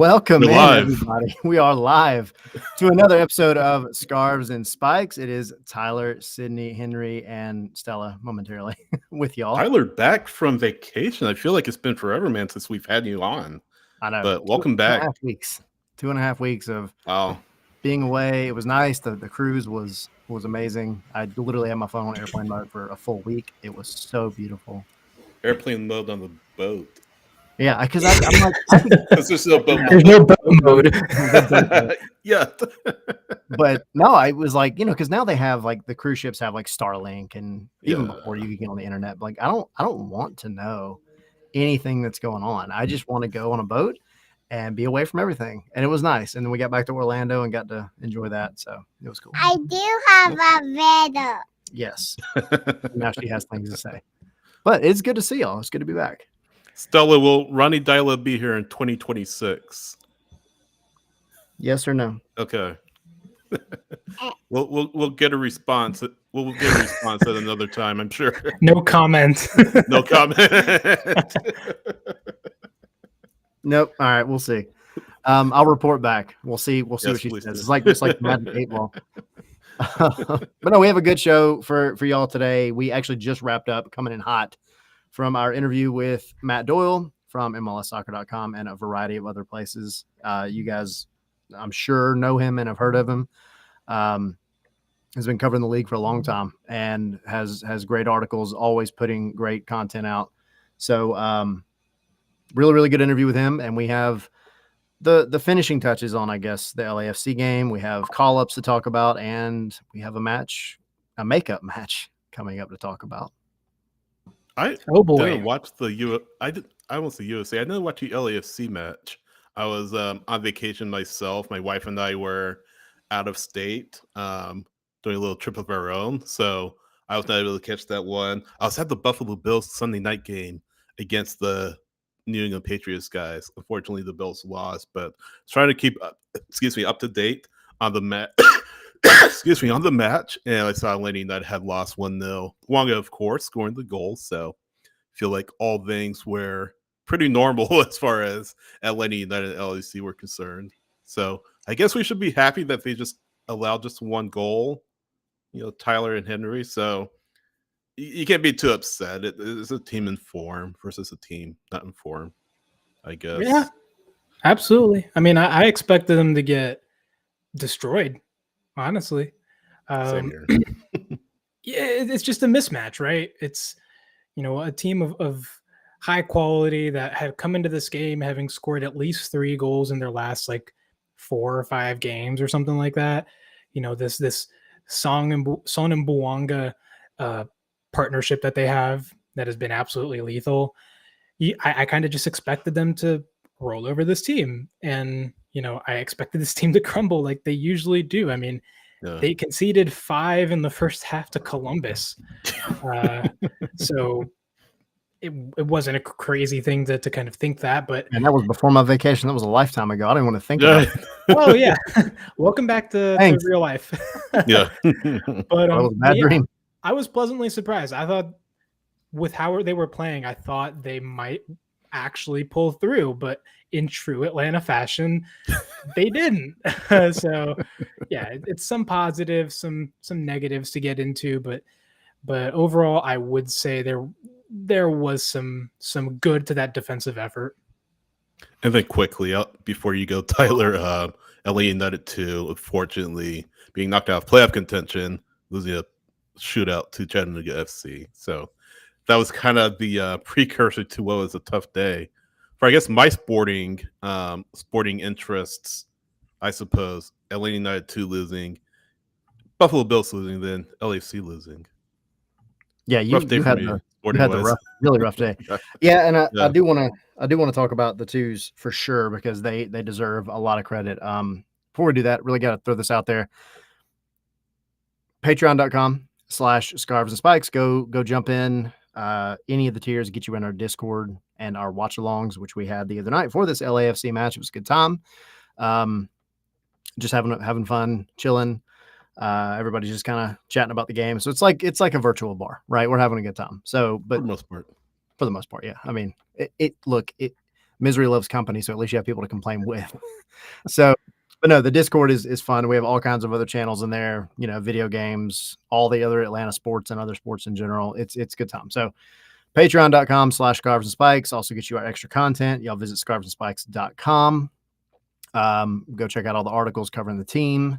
Welcome We're in, live. everybody. We are live to another episode of Scarves and Spikes. It is Tyler, Sydney, Henry, and Stella momentarily with y'all. Tyler back from vacation. I feel like it's been forever, man, since we've had you on. I know. But welcome back. 2.5 weeks. 2.5 weeks of Wow. being away. It was nice. The cruise was amazing. I literally had my phone on airplane mode for a full week. It was so beautiful. Airplane mode on the boat. Yeah, because I'm like, Because there's no boat There's no boat mode. Yeah. But no, I was like, because now they have like the cruise ships have like Starlink, and even Yeah. before you could get on the internet. But like, I don't want to know anything that's going on. I just want to go on a boat and be away from everything. And it was nice. And then we got back to Orlando and got to enjoy that. So it was cool. I do have a video. Yes. Now she has things to say. But it's good to see y'all. It's good to be back. Stella, will Ronnie Doyle be here in 2026? Yes or no? Okay. We'll get a response. We'll get a response at another time, I'm sure. No comment. No comment. Nope. All right, we'll see. I'll report back. We'll see what she please says. do. It's like Madden 8 ball. But no, we have a good show for y'all today. We actually just wrapped up, coming in hot, from our interview with Matt Doyle from MLSsoccer.com and a variety of other places. You guys, I'm sure, know him and have heard of him. Has been covering the league for a long time and has great articles, always putting great content out. So really, really good interview with him. And we have the finishing touches on, I guess, the LAFC game. We have call-ups to talk about, and we have a makeup match coming up to talk about. I didn't watch the I won't say UFC. I didn't watch the LAFC match. I was on vacation myself. My wife and I were out of state, doing a little trip of our own. So I was not able to catch that one. I was at the Buffalo Bills Sunday night game against the New England Patriots guys. Unfortunately, the Bills lost, but trying to keep up to date on the match. On the match, and I saw Atlanta United had lost 1-0. Wonga, of course, scoring the goal. So I feel like all things were pretty normal as far as Atlanta United and LAC were concerned. So I guess we should be happy that they just allowed just one goal, Tyler and Henry. So you can't be too upset. It's a team in form versus a team not in form, I guess. Yeah, absolutely. I mean, I expected them to get destroyed, honestly. Same here. Yeah, it's just a mismatch, right? It's, a team of high quality that have come into this game having scored at least 3 goals in their last 4 or 5 games or something like that. This Son and Bouanga partnership that they have that has been absolutely lethal. I kind of just expected them to roll over this team, and I expected this team to crumble like they usually do. I mean, They conceded 5 in the first half to Columbus, so it wasn't a crazy thing to kind of think that. But and that was before my vacation. That was a lifetime ago. I didn't want to think about it. Oh yeah, welcome back to real life. Yeah, That but was a bad dream. I was pleasantly surprised. I thought with how they were playing, I thought they might actually pull through, but in true Atlanta fashion, they didn't. So yeah, it's some positives, some negatives to get into, but overall, I would say there was some good to that defensive effort. And then quickly, before you go, Tyler, LA United 2, unfortunately, being knocked out of playoff contention, losing a shootout to Chattanooga FC. So that was kind of the precursor to what was a tough day for, I guess, my sporting interests, I suppose. LA United 2 losing, Buffalo Bills losing, then LAFC losing. Yeah, you had the really rough day. Yeah, and I do want to talk about the twos for sure, because they deserve a lot of credit. Before we do that, really got to throw this out there. Patreon.com/scarves and spikes. Go jump in. Any of the tiers get you in our Discord and our watch alongs, which we had the other night for this LAFC match. It was a good time. Just having fun, chilling. Everybody's just kind of chatting about the game. So it's like a virtual bar, right? We're having a good time. So, but for the most part, yeah. I mean, misery loves company, so at least you have people to complain with. So, but no, the Discord is fun. We have all kinds of other channels in there, video games, all the other Atlanta sports and other sports in general. It's good time. So patreon.com/scarves and spikes also gets you our extra content. Y'all visit scarvesandspikes.com. Go check out all the articles covering the team.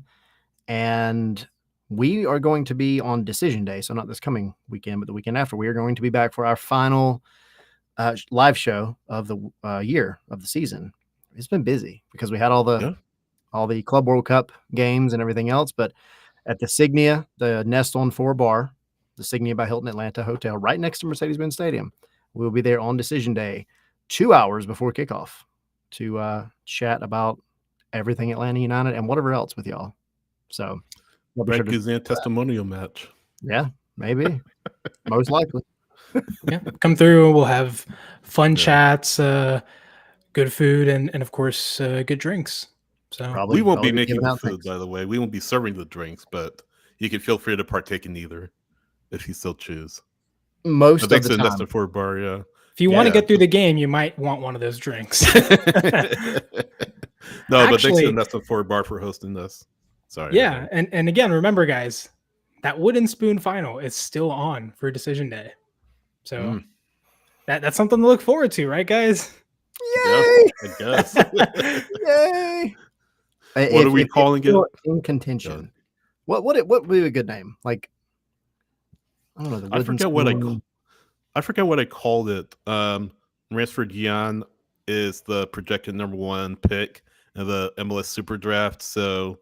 And we are going to be on decision day. So not this coming weekend, but the weekend after. We are going to be back for our final live show of the year of the season. It's been busy because we had all the Club World Cup games and everything else. But at the Signia, the Nest on 4 bar, the Signia by Hilton Atlanta Hotel, right next to Mercedes-Benz Stadium, we'll be there on decision day, 2 hours before kickoff, to chat about everything Atlanta United and whatever else with y'all. So Brad Guzan testimonial match. Yeah, maybe. Most likely. Yeah, come through. We'll have fun chats, good food, and of course, good drinks. So we won't be making the food, by the way. We won't be serving the drinks, but you can feel free to partake in either if you still choose. Most of the time. That's the 4 bar, yeah. If you want to get through the game, you might want one of those drinks. No, actually, but thanks to Nest on 4 bar for hosting this. Sorry. Yeah, and again, remember, guys, that wooden spoon final is still on for decision day. So that's something to look forward to, right, guys? Yay! I guess. Yay! What are we calling it? In contention. What would be a good name? Like, I don't know. I forget what I called it. Ransford Yan is the projected number 1 pick in the MLS Super Draft. So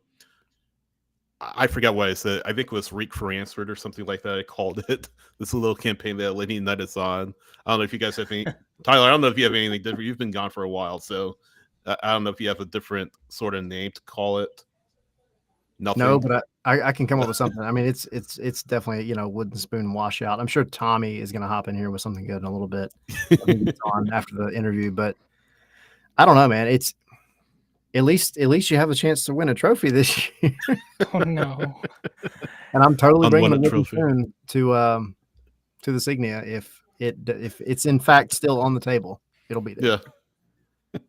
I forgot what I said. I think it was Reek for Ransford or something like that. I called it. This is a little campaign that Atlanta United's on. I don't know if you guys have any. Tyler, I don't know if you have anything different. You've been gone for a while, so I don't know if you have a different sort of name to call it. Nothing. No, but I can come up with something. I mean, it's definitely wooden spoon washout. I'm sure Tommy is going to hop in here with something good in a little bit on after the interview. But I don't know, man. It's at least you have a chance to win a trophy this year. Oh no! And I'm totally bringing the wooden spoon to the Signia if it's in fact still on the table. It'll be there. Yeah.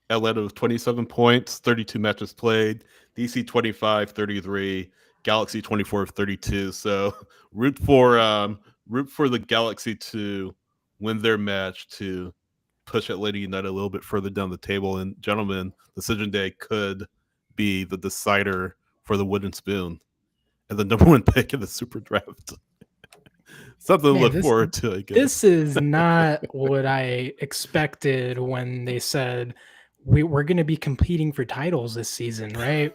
Atlanta with 27 points, 32 matches played. DC 25, 33. Galaxy 24, 32. So root for the Galaxy to win their match to push Atlanta United a little bit further down the table. And gentlemen, decision day could be the decider for the wooden spoon and the number 1 pick in the Super Draft. Something to look forward to, I guess. This is not what I expected when they said we're going to be competing for titles this season, right?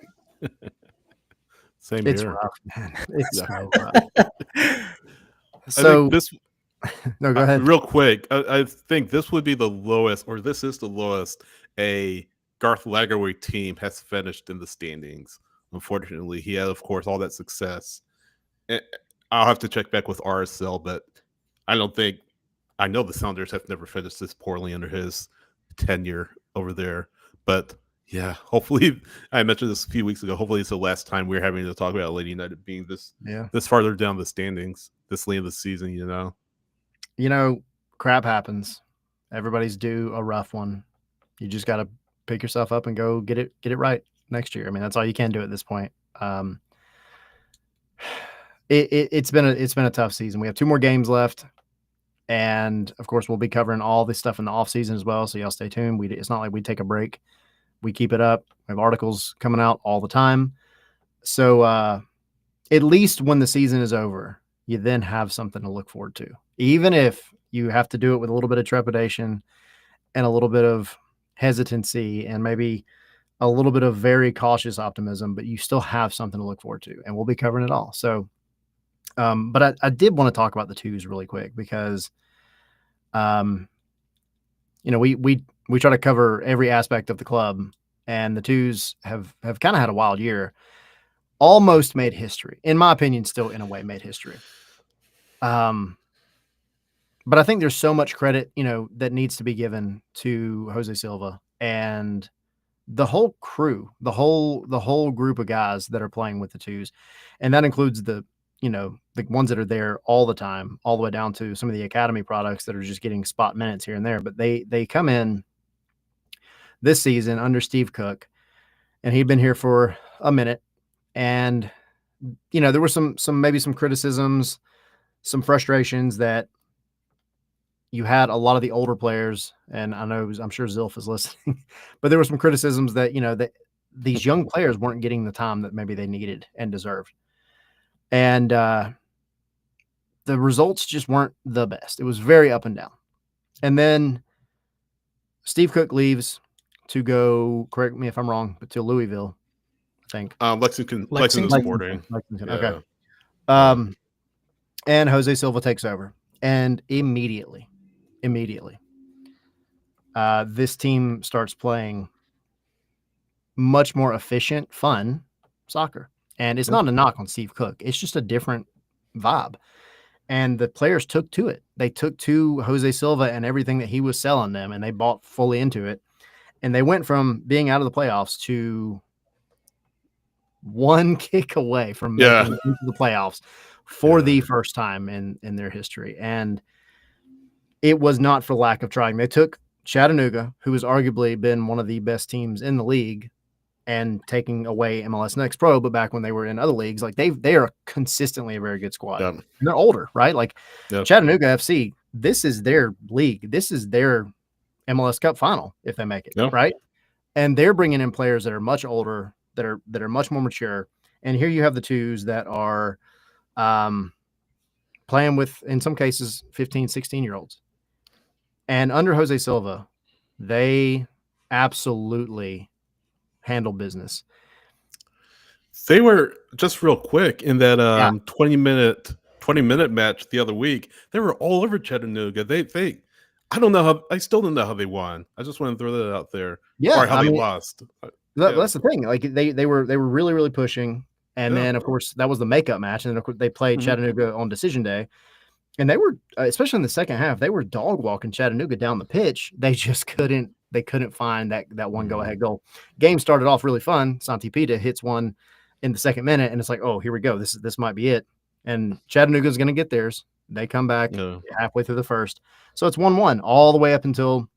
Same it's here. Rough, man. It's so rough. So no, go ahead. Real quick, I think this would be the lowest, or this is the lowest a Garth Lagerwey team has finished in the standings. Unfortunately, he had, of course, all that success. I'll have to check back with RSL, but I know the Sounders have never finished this poorly under his tenure over there. But yeah, hopefully, I mentioned this a few weeks ago. Hopefully, it's the last time we're having to talk about Atlanta United being this farther down the standings this late in the season. Crap happens. Everybody's due a rough one. You just got to pick yourself up and go get it right next year. I mean, that's all you can do at this point. It's been a tough season. We have 2 more games left, and of course, we'll be covering all this stuff in the off season as well. So y'all stay tuned. It's not like we take a break. We keep it up. We have articles coming out all the time. So at least when the season is over, you then have something to look forward to, even if you have to do it with a little bit of trepidation and a little bit of hesitancy and maybe a little bit of very cautious optimism, but you still have something to look forward to, and we'll be covering it all. So, but I did want to talk about the twos really quick because, we try to cover every aspect of the club, and the twos have kind of had a wild year. Almost made history, in my opinion. Still, in a way, made history. But I think there's so much credit, that needs to be given to Jose Silva and the whole crew, the whole group of guys that are playing with the twos, and that includes the ones that are there all the time, all the way down to some of the academy products that are just getting spot minutes here and there. But they come in this season under Steve Cook, and he'd been here for a minute. And, there were maybe some criticisms, some frustrations that you had a lot of the older players, and I'm sure Zilf is listening, but there were some criticisms that, that these young players weren't getting the time that maybe they needed and deserved. And the results just weren't the best. It was very up and down. And then Steve Cook leaves to go, correct me if I'm wrong, but to Louisville, I think. Lexington Sporting. Lexington. Okay. And Jose Silva takes over. And immediately, this team starts playing much more efficient, fun soccer. And it's not a knock on Steve Cook. It's just a different vibe. And the players took to it. They took to Jose Silva and everything that he was selling them, and they bought fully into it. And they went from being out of the playoffs to one kick away from making it into the playoffs for the first time in their history. And it was not for lack of trying. They took Chattanooga, who has arguably been one of the best teams in the league, and taking away MLS Next Pro, but back when they were in other leagues, like they are consistently a very good squad. Yeah. And they're older, right? Like Chattanooga FC, this is their league. This is their MLS Cup final if they make it, right? And they're bringing in players that are much older, that are much more mature. And here you have the twos that are playing with, in some cases, 15, 16-year-olds. And under Jose Silva, they absolutely handle business. They were, just real quick, in that 20-minute match the other week, they were all over Chattanooga. They I still don't know how they won. I just want to throw that out there. Yeah, or how they lost. That's the thing. Like they were really, really pushing. And then of course that was the makeup match. And then of course they played Chattanooga on decision day. And they were, especially in the second half, they were dog walking Chattanooga down the pitch. They just couldn't find that one go-ahead goal. Game started off really fun. Santi Pita hits one in the second minute, and it's like, oh, here we go. This might be it. And Chattanooga's going to get theirs. They come back halfway through the first. So it's 1-1 all the way up until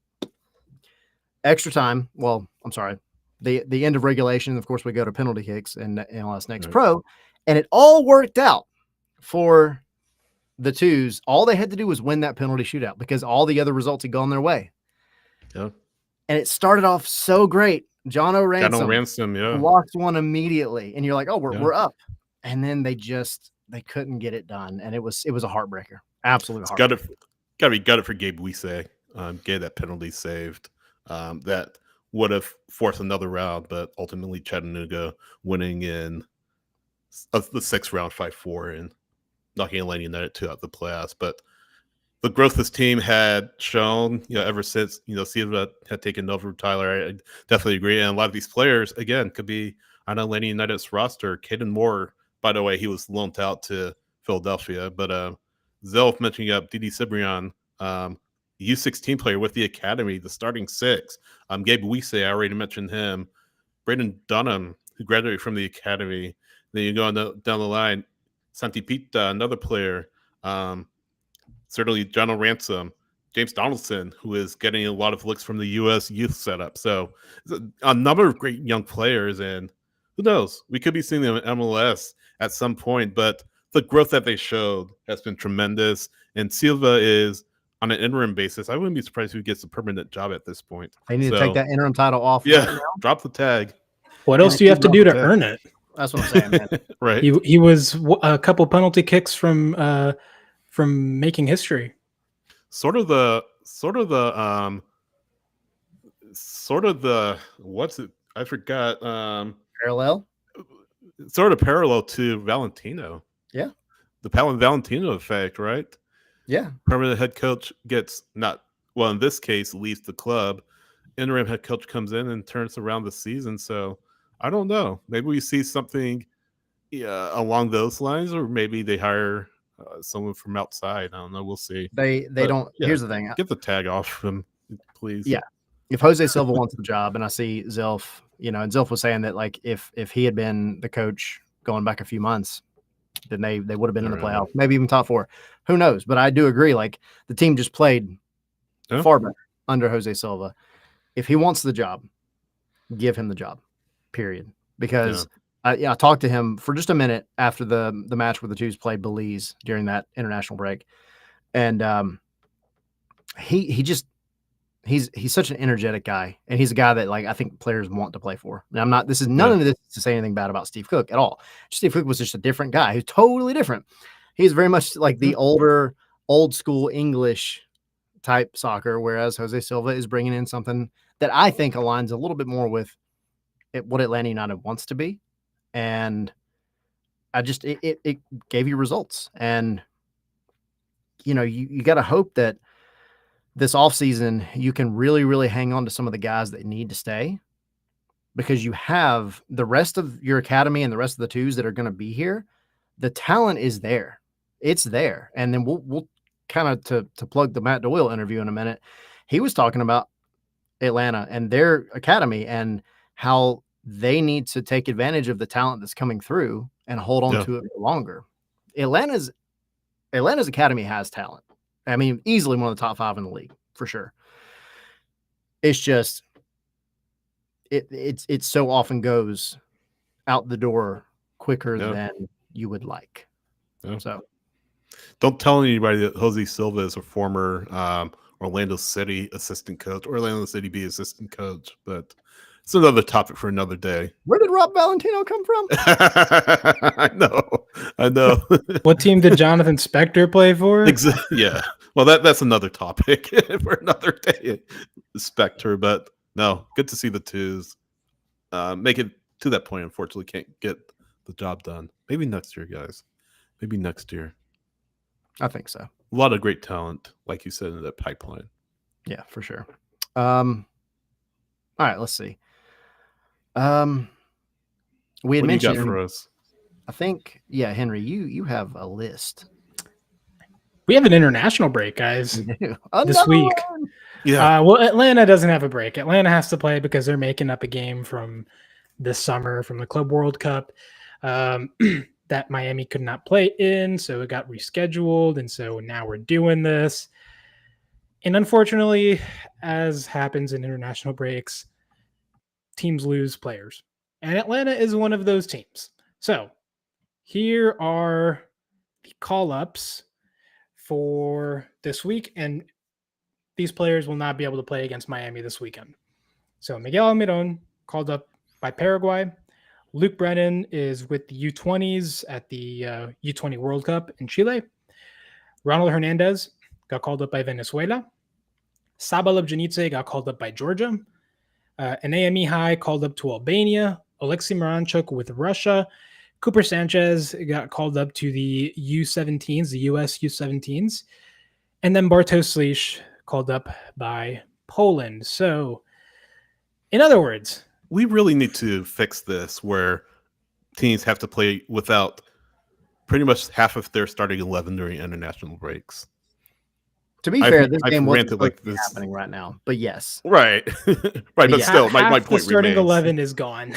extra time. Well, I'm sorry. The end of regulation. Of course, we go to penalty kicks and MLS Next Pro. And it all worked out for the twos. All they had to do was win that penalty shootout because all the other results had gone their way. Yeah. And it started off so great. John O'Ransom lost one immediately. And you're like, oh, we're up. And then they couldn't get it done. And it was a heartbreaker. Absolute heartbreaker. Gotta be gutted for Gabe Wiese. Get that penalty saved. That would have forced another round, but ultimately Chattanooga winning in the sixth round 5-4 and knocking Atlanta United out the playoffs. But the growth this team had shown, ever since, Silva had taken over Tyler, I definitely agree. And a lot of these players, again, could be on Atlanta United's roster. Caden Moore, by the way, he was loaned out to Philadelphia. But Zelf mentioning up Didi Cibrian, U16 player with the academy, the starting six. Gabe Wiese, I already mentioned him. Braden Dunham, who graduated from the academy. Then you go down the line, Santi Pita, another player. Certainly John O'Ransom, James Donaldson, who is getting a lot of looks from the U.S. youth setup. So a number of great young players, and who knows? We could be seeing them in MLS at some point, but the growth that they showed has been tremendous. And Silva is on an interim basis. I wouldn't be surprised if he gets a permanent job at this point. They need to take that interim title off. Yeah, drop the tag. What else do you have to do to earn it? That's what I'm saying, man. Right. He was a couple penalty kicks from making history. Sort of the what's it? I forgot. Parallel. Sort of parallel to Valentino. Yeah. The Valentino effect, right? Yeah. Permanent head coach gets in this case, leaves the club. Interim head coach comes in and turns around the season. So I don't know. Maybe we see something along those lines, or maybe they hire someone from outside. I don't know. We'll see. They don't. Yeah, here's the thing. Get the tag off him, please. Yeah. If Jose Silva wants the job, and I see Zelf, and Zelf was saying that like if he had been the coach going back a few months, then they would have been in the playoffs, maybe even top four. Who knows? But I do agree. Like the team just played far better under Jose Silva. If he wants the job, give him the job, period. Because I talked to him for just a minute after the match where the Twos played Belize during that international break. And he's such an energetic guy, and he's a guy that I think players want to play for. And this is none of this to say anything bad about Steve Cook at all. Steve Cook was just a different guy. He's totally different. He's very much like the old school English type soccer, whereas Jose Silva is bringing in something that I think aligns a little bit more with what Atlanta United wants to be. And it gave you results. And, you got to hope that this offseason you can really, really hang on to some of the guys that need to stay, because you have the rest of your academy and the rest of the Twos that are going to be here. The talent is there. It's there. And then we'll kind of to plug the Matt Doyle interview in a minute. He was talking about Atlanta and their academy and how they need to take advantage of the talent that's coming through and hold on to it for longer. Atlanta's academy has talent. I mean, easily one of the top 5 in the league for sure. It's just, it so often goes out the door quicker than you would like. Yeah. So don't tell anybody that Jose Silva is a former Orlando City assistant coach, or Orlando City B assistant coach, but it's another topic for another day. Where did Rob Valentino come from? I know. What team did Jonathan Spector play for? Yeah. Well, that's another topic for another day, Spector. But no, good to see the Twos make it to that point. Unfortunately, can't get the job done. Maybe next year, guys. Maybe next year. I think so. A lot of great talent, like you said, in that pipeline. Yeah, for sure. All right, let's see. We had mentioned for us. I think, Henry, you have a list. We have an international break, guys, this week. One. Yeah. Well, Atlanta doesn't have a break. Atlanta has to play because they're making up a game from this summer from the Club World Cup that Miami could not play in, so it got rescheduled, and so now we're doing this. And unfortunately, as happens in international breaks, teams lose players. And Atlanta is one of those teams. So here are the call-ups for this week, and these players will not be able to play against Miami this weekend. So Miguel Almiron called up by Paraguay. Luke Brennan is with the U20s at the U20 World Cup in Chile. Ronald Hernandez got called up by Venezuela. Saba Lobjanice got called up by Georgia. Anea Mihai called up to Albania. Alexei Miranchuk with Russia. Cooper Sanchez got called up to the U17s, the US U17s. And then Bartosz Slisz called up by Poland. So, in other words, we really need to fix this where teams have to play without pretty much half of their starting 11 during international breaks. To be fair, this game wasn't happening right now, but yes. Right. Right, but still, my point remains. Starting 11 is gone.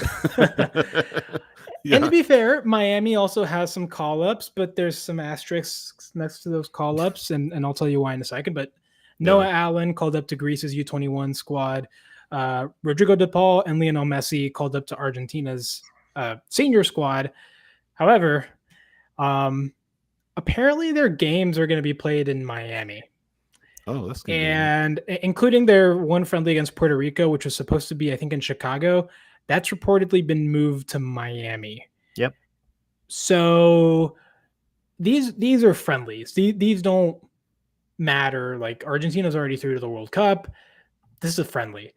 And to be fair, Miami also has some call-ups, but there's some asterisks next to those call-ups, and I'll tell you why in a second. But Noah Allen called up to Greece's U21 squad. Rodrigo De Paul and Lionel Messi called up to Argentina's senior squad. However, apparently their games are going to be played in Miami. Oh, that's good. And including their one friendly against Puerto Rico, which was supposed to be, I think, in Chicago. That's reportedly been moved to Miami. Yep. So these are friendlies. These don't matter. Like, Argentina's already through to the World Cup. This is a friendly.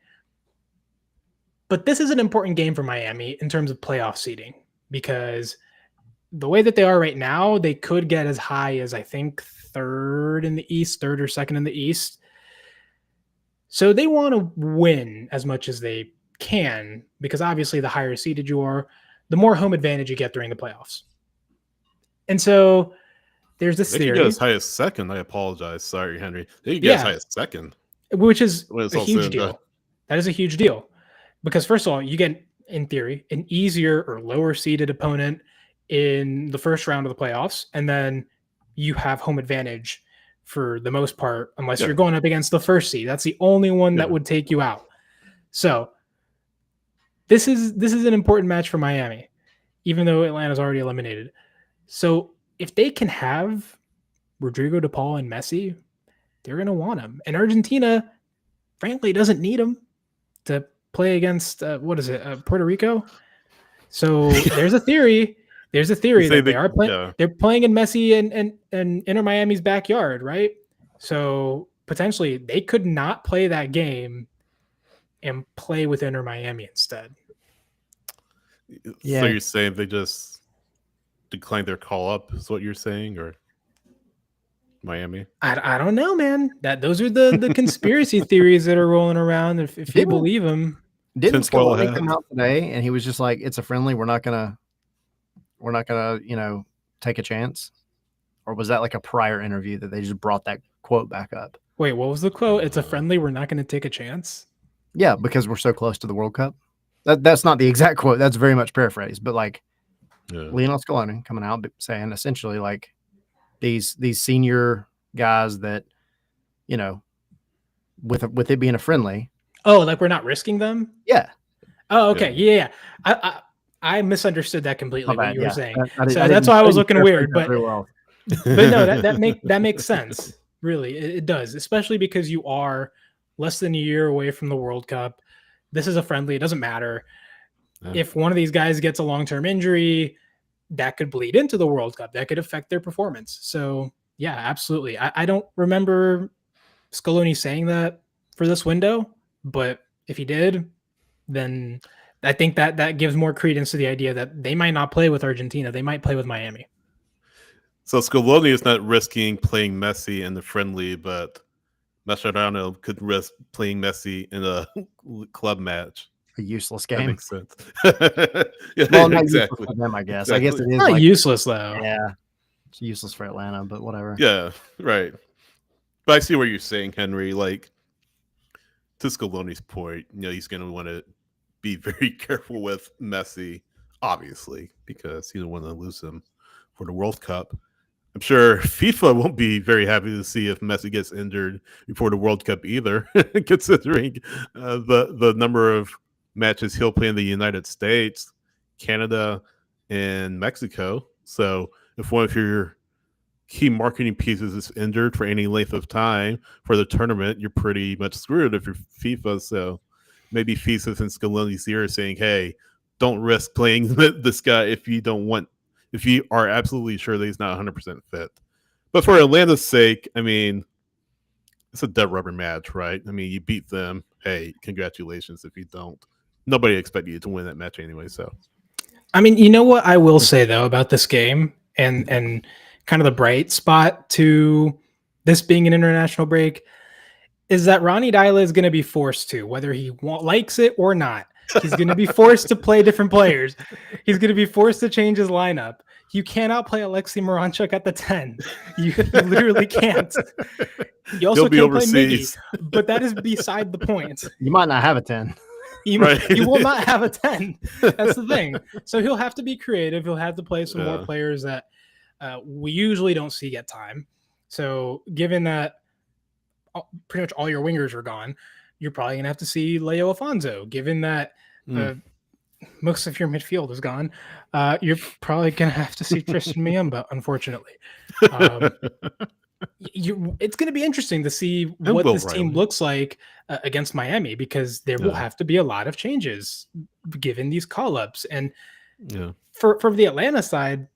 But this is an important game for Miami in terms of playoff seeding, because the way that they are right now, they could get as high as, I think, third or second in the East. So they want to win as much as they can, because obviously the higher seeded you are, the more home advantage you get during the playoffs. And so there's this theory. They could go as high as second. I apologize. Sorry, Henry. They could go as high as second. Which is a huge deal. That is a huge deal. Because first of all, you get, in theory, an easier or lower seeded opponent in the first round of the playoffs. And then you have home advantage for the most part, unless you're going up against the first seed. That's the only one that would take you out. So this is an important match for Miami, even though Atlanta's already eliminated. So if they can have Rodrigo De Paul and Messi, they're going to want him. And Argentina, frankly, doesn't need him to play against Puerto Rico. So there's a theory. There's a theory that they are playing. Yeah. They're playing in Messi and Inter Miami's backyard, right? So potentially they could not play that game and play with Inter Miami instead. Yeah. So you're saying they just declined their call up? Is what you're saying, or Miami? I don't know, man. Those are the conspiracy theories that are rolling around. If you believe them, didn't Scaloni come out today and he was just like, "It's a friendly. We're not gonna, take a chance." Or was that like a prior interview that they just brought that quote back up? Wait, what was the quote? It's a friendly. We're not going to take a chance. Yeah, because we're so close to the World Cup. That's not the exact quote. That's very much paraphrased, but like Lionel Scaloni coming out saying essentially like these senior guys that, with it being a friendly. Oh, like we're not risking them? Yeah. Oh, okay. Yeah. I misunderstood that completely. What you were saying. So that's why I was looking weird. But no, that makes sense. Really, it does, especially because you are less than a year away from the World Cup. This is a friendly. It doesn't matter. Yeah. If one of these guys gets a long-term injury, that could bleed into the World Cup. That could affect their performance. So, yeah, absolutely. I don't remember Scaloni saying that for this window, but if he did, then I think that gives more credence to the idea that they might not play with Argentina. They might play with Miami. So Scaloni is not risking playing Messi in the friendly, but Mascherano could risk playing Messi in a club match. A useless game. That makes sense. Well, not exactly. For them, I guess. Exactly. I guess it is not useless though. Yeah, it's useless for Atlanta, but whatever. Yeah, right. But I see what you're saying, Henry. Like, to Scaloni's point, he's going to want to be very careful with Messi, obviously, because he doesn't want to lose him for the World Cup. I'm sure FIFA won't be very happy to see if Messi gets injured before the World Cup either, considering the number of matches he'll play in the United States, Canada, and Mexico. So if one of your key marketing pieces is injured for any length of time for the tournament, you're pretty much screwed if you're FIFA. So maybe FIFA's in Scaloni's ear saying, hey, don't risk playing this guy if you are absolutely sure that he's not 100% fit. But for Atlanta's sake, I mean, it's a dead rubber match, right? I mean, you beat them. Hey, congratulations. If you don't, nobody expected you to win that match anyway. So, I mean, you know what I will say though about this game and kind of the bright spot to this being an international break is that Ronny Deila is going to be forced to, whether he likes it or not. He's going to be forced to play different players. He's going to be forced to change his lineup. You cannot play Alexei Moranchuk at the 10. You literally can't. You also can't overseas. Play Miggy, but that is beside the point. You might not have a 10. You will not have a 10. That's the thing. So he'll have to be creative. He'll have to play some more players that we usually don't see get time. So given that pretty much all your wingers are gone, you're probably going to have to see Leo Alfonso. Given that most of your midfield is gone, you're probably going to have to see Tristan Miamba, unfortunately. It's going to be interesting to see what this team looks like against Miami, because there will have to be a lot of changes given these call-ups. And for the Atlanta side,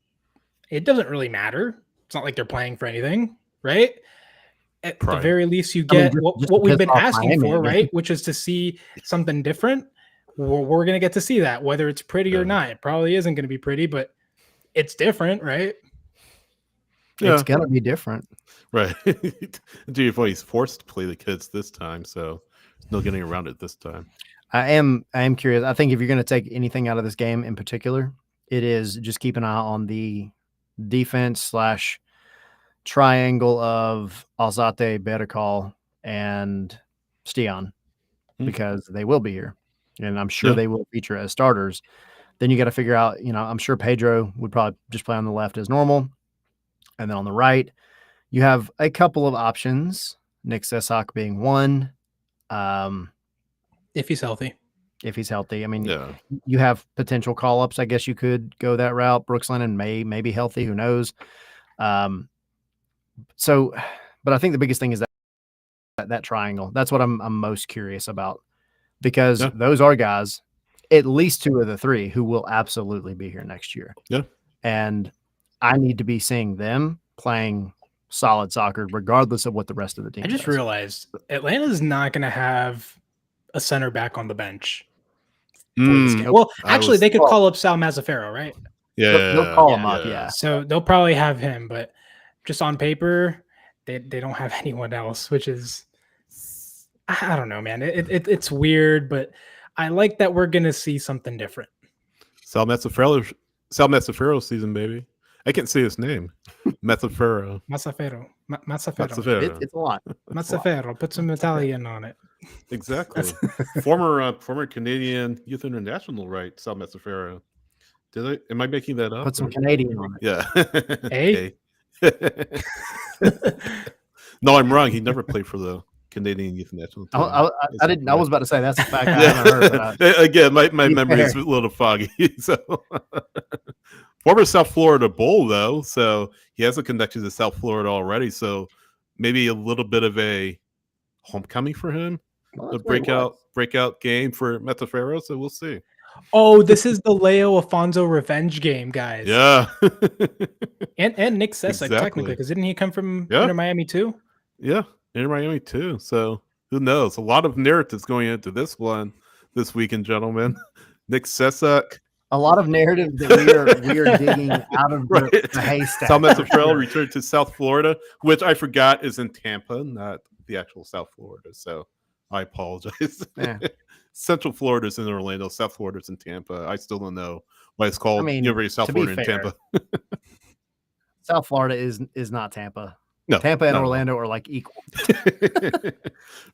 it doesn't really matter. It's not like they're playing for anything, right? At the very least, you get what we've been asking for, right? Which is to see something different. We're going to get to see that, whether it's pretty or not. It probably isn't going to be pretty, but it's different, right? Yeah. It's going to be different. Right. He's forced to play the kids this time, so there's no getting around it this time. I am curious. I think if you're going to take anything out of this game in particular, it is just keep an eye on the defense / triangle of Alzate, Berikal, and Stian, because they will be here, and I'm sure they will feature as starters. Then you got to figure out, I'm sure Pedro would probably just play on the left as normal, and then on the right, you have a couple of options. Nick Sesak being one, if he's healthy. if he's healthy. I mean, you have potential call-ups. I guess you could go that route. Brooks Lennon may be healthy. Who knows? So, but I think the biggest thing is that triangle. That's what I'm most curious about, because those are guys, at least 2 of the 3, who will absolutely be here next year. Yeah. And I need to be seeing them playing solid soccer, regardless of what the rest of the team I just does. realized Atlanta's not going to have a center back on the bench for this game. Well, actually, they could call up Sal Mazzaferro, right? Yeah. They'll call him up, yeah. So they'll probably have him, but just on paper, they don't have anyone else, which is, I don't know, man. It's weird, but I like that we're going to see something different. Sal Mazzaferro season, baby. I can't say his name. Mazzaferro. Mazzaferro. It's a lot. Mazzaferro. Put some Italian on it. Exactly. former Canadian Youth International, right? Sal Mazzaferro. Am I making that up? Put some Canadian on it. Yeah. Hey. No, I'm wrong. He never played for the Canadian Youth National Team. I didn't. I was about to say that's a fact I haven't heard. But again, my memory is a little foggy. So, former South Florida Bull, though, so he has a connection to South Florida already. So maybe a little bit of a homecoming for him, a breakout game for Mazzaferro. So we'll see. Oh, this is the Leo Afonso revenge game, guys. Yeah, and Nick Sessa technically, because didn't he come from Inter Miami too? Yeah, Inter Miami too. So who knows? A lot of narratives going into this one this weekend, gentlemen. Nick Sessa. A lot of narrative that we are digging out of the haystack. Sal Mazzaferro returned to South Florida, which I forgot is in Tampa, not the actual South Florida. So I apologize. Yeah. Central Florida is in Orlando. South Florida is in Tampa. I still don't know why it's called University of South Florida in Tampa. South Florida is not Tampa. No, Tampa and Orlando are like equal.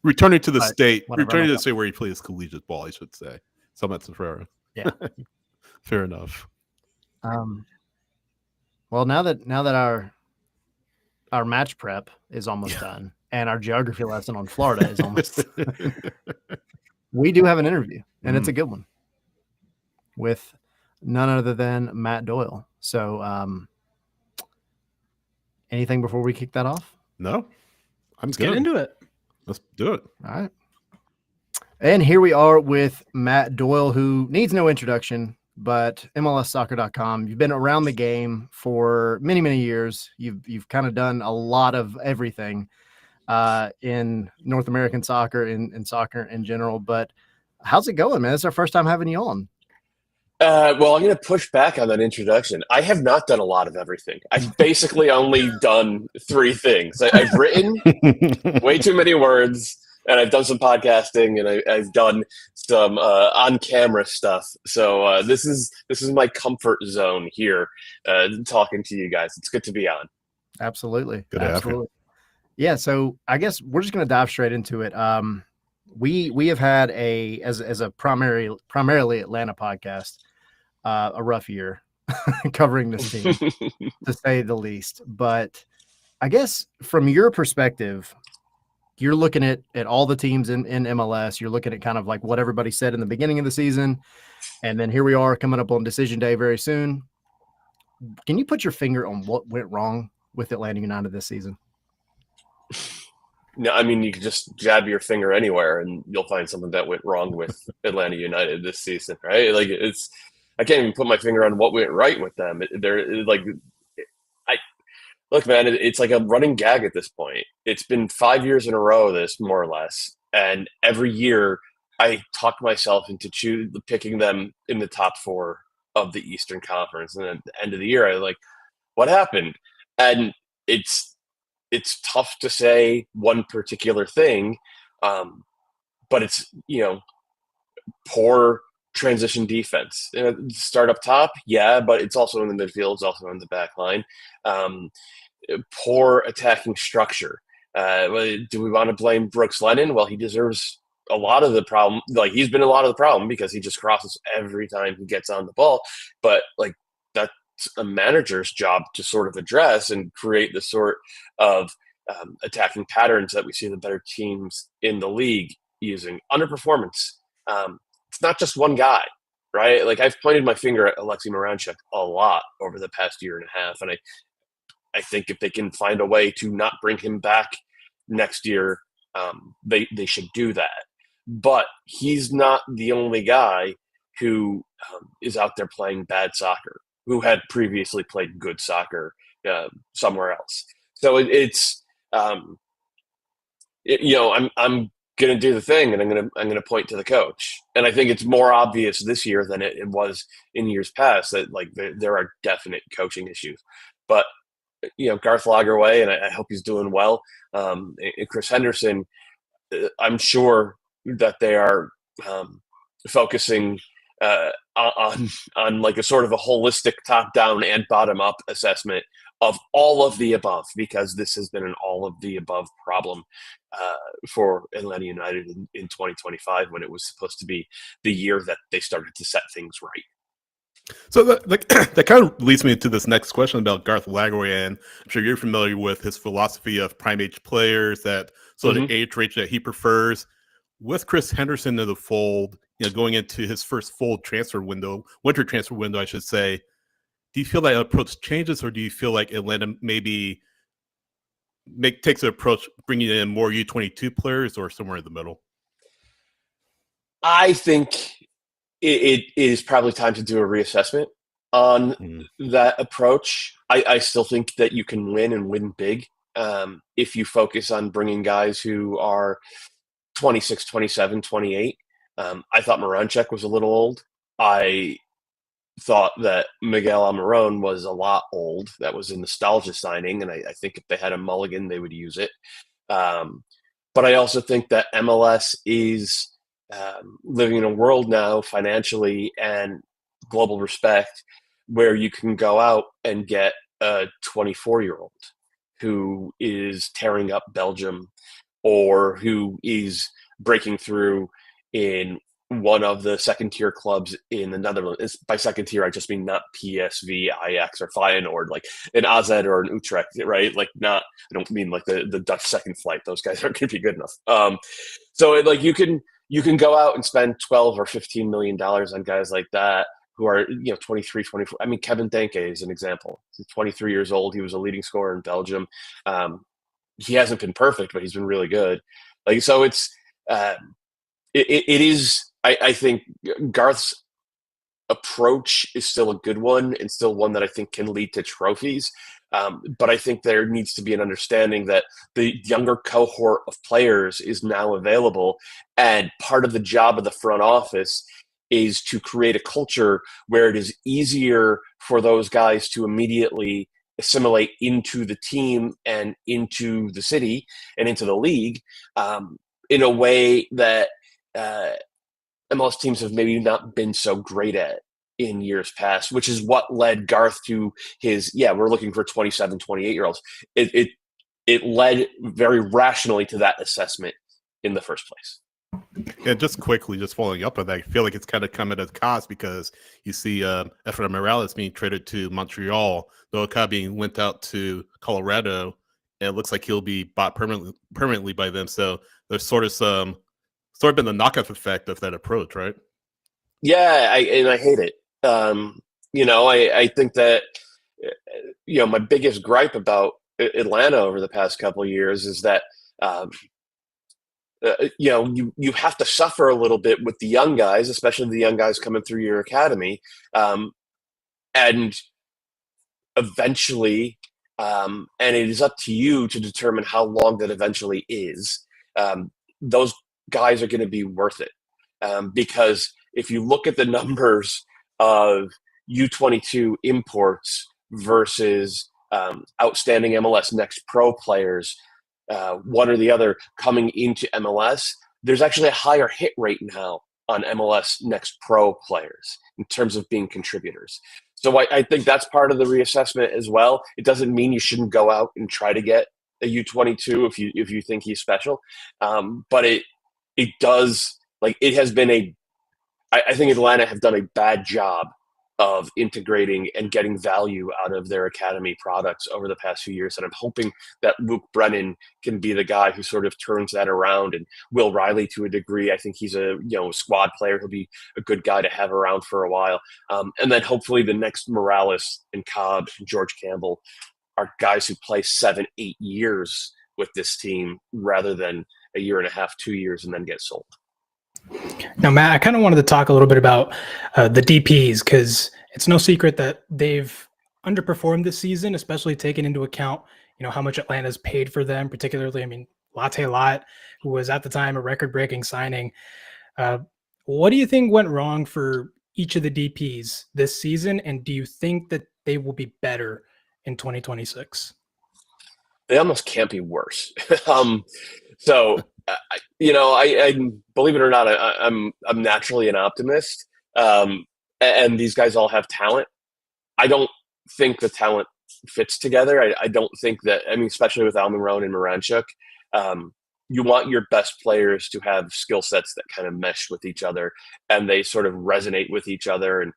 Returning to the state where he plays collegiate ball, I should say. Sal Mazzaferro. Yeah. Fair enough. Well, now that our match prep is almost done and our geography lesson on Florida is almost we do have an interview, and it's a good one with none other than Matt Doyle. So anything before we kick that off? No. Let's get into it. Let's do it. All right. And here we are with Matt Doyle, who needs no introduction, but MLSsoccer.com. You've been around the game for many, many years. You've kind of done a lot of everything in North American soccer and soccer in general. But how's it going, man? It's our first time having you on. Well, I'm going to push back on that introduction. I have not done a lot of everything. I've basically only done 3 things. I've written way too many words, and I've done some podcasting, and I've done some on-camera stuff. So this is my comfort zone here, talking to you guys. It's good to be on. Absolutely. Good Absolutely. Yeah, so I guess we're just going to dive straight into it. We have had as a primarily Atlanta podcast, a rough year covering this team, to say the least. But I guess from your perspective, you're looking at all the teams in MLS. You're looking at kind of like what everybody said in the beginning of the season, and then here we are coming up on decision day very soon. Can you put your finger on what went wrong with Atlanta United this season? No, I mean, you can just jab your finger anywhere and you'll find something that went wrong with Atlanta United this season, right? Like I can't even put my finger on what went right with them. Look, man, it's like a running gag at this point. It's been 5 years in a row, this more or less. And every year I talk myself into picking them in the top 4 of the Eastern Conference. And at the end of the year, I was like, what happened? And it's tough to say one particular thing, but it's, poor transition defense. Start up top, yeah, but it's also in the midfield, it's also in the back line. Poor attacking structure. Do we want to blame Brooks Lennon? Well, he deserves a lot of the problem. Like, he's been a lot of the problem because he just crosses every time he gets on the ball. But like, that's a manager's job to sort of address and create the sort of attacking patterns that we see the better teams in the league using. Underperformance. it's not just one guy, right? Like I've pointed my finger at Alexei Moranchuk a lot over the past year and a half, and I think if they can find a way to not bring him back next year, they should do that. But he's not the only guy who is out there playing bad soccer, who had previously played good soccer somewhere else. So I'm going to do the thing, and I'm going to point to the coach. And I think it's more obvious this year than it was in years past that like there are definite coaching issues. But Garth Lagerwey, and I hope he's doing well. And Chris Henderson, I'm sure that they are focusing on like a sort of a holistic top-down and bottom-up assessment of all of the above, because this has been an all of the above problem for Atlanta United in 2025, when it was supposed to be the year that they started to set things right. So that kind of leads me to this next question about Garth Lagerwey, and I'm sure you're familiar with his philosophy of prime age players, that sort of age range that he prefers. With Chris Henderson in the fold, going into his first full winter transfer window, I should say, do you feel that approach changes, or do you feel like Atlanta maybe takes an approach bringing in more U22 players, or somewhere in the middle? I think it is probably time to do a reassessment on that approach. I still think that you can win and win big if you focus on bringing guys who are 26, 27, 28. I thought Moranchuk was a little old. I thought that Miguel Almiron was a lot old. That was a nostalgia signing, and I think if they had a mulligan, they would use it. But I also think that MLS is living in a world now, financially and global respect, where you can go out and get a 24-year-old who is tearing up Belgium, or who is breaking through in one of the second-tier clubs in the Netherlands. By second-tier, I just mean not PSV, Ajax, or Feyenoord, like an AZ or an Utrecht, right? Like I don't mean like the Dutch second flight. Those guys aren't going to be good enough. So you can go out and spend $12 or $15 million on guys like that who are 23, 24. I mean, Kevin Danke is an example. He's 23 years old. He was a leading scorer in Belgium. He hasn't been perfect, but he's been really good. Like, so it is. I think Garth's approach is still a good one, and still one that I think can lead to trophies. But I think there needs to be an understanding that the younger cohort of players is now available, and part of the job of the front office is to create a culture where it is easier for those guys to immediately assimilate into the team and into the city and into the league in a way that MLS teams have maybe not been so great at in years past, which is what led Garth to his, we're looking for 27, 28-year-olds. It led very rationally to that assessment in the first place. Yeah, just quickly, just following up on that, I feel like it's kind of come at a cost, because you see Efraim Morales being traded to Montreal, Doyle being lent out to Colorado, and it looks like he'll be bought permanently by them. So there's sort of been the knockoff effect of that approach, right? Yeah, I hate it. I think that my biggest gripe about Atlanta over the past couple of years is that you have to suffer a little bit with the young guys, especially the young guys coming through your academy, and eventually, and it is up to you to determine how long that eventually is. Those guys are going to be worth it, because if you look at the numbers of U22 imports versus outstanding MLS Next Pro players, one or the other coming into MLS, there's actually a higher hit rate now on MLS Next Pro players in terms of being contributors. So I think that's part of the reassessment as well. It doesn't mean you shouldn't go out and try to get a U22 if you think he's special, but it does, like, it has been I think Atlanta have done a bad job of integrating and getting value out of their academy products over the past few years. And I'm hoping that Luke Brennan can be the guy who sort of turns that around, and Will Riley to a degree. I think he's a squad player. He'll be a good guy to have around for a while. And then hopefully the next Morales and Cobb and George Campbell are guys who play 7-8 years with this team rather than a year and a half, 2 years, and then get sold. Now, Matt, I kind of wanted to talk a little bit about the DPs, because it's no secret that they've underperformed this season, especially taking into account, how much Atlanta's paid for them, particularly, Latte Lott, who was at the time a record-breaking signing. What do you think went wrong for each of the DPs this season, and do you think that they will be better in 2026? They almost can't be worse. I believe it or not, I'm naturally an optimist, and these guys all have talent. I don't think the talent fits together. I don't think that. Especially with Almiron and Moranchuk, you want your best players to have skill sets that kind of mesh with each other, and they sort of resonate with each other, and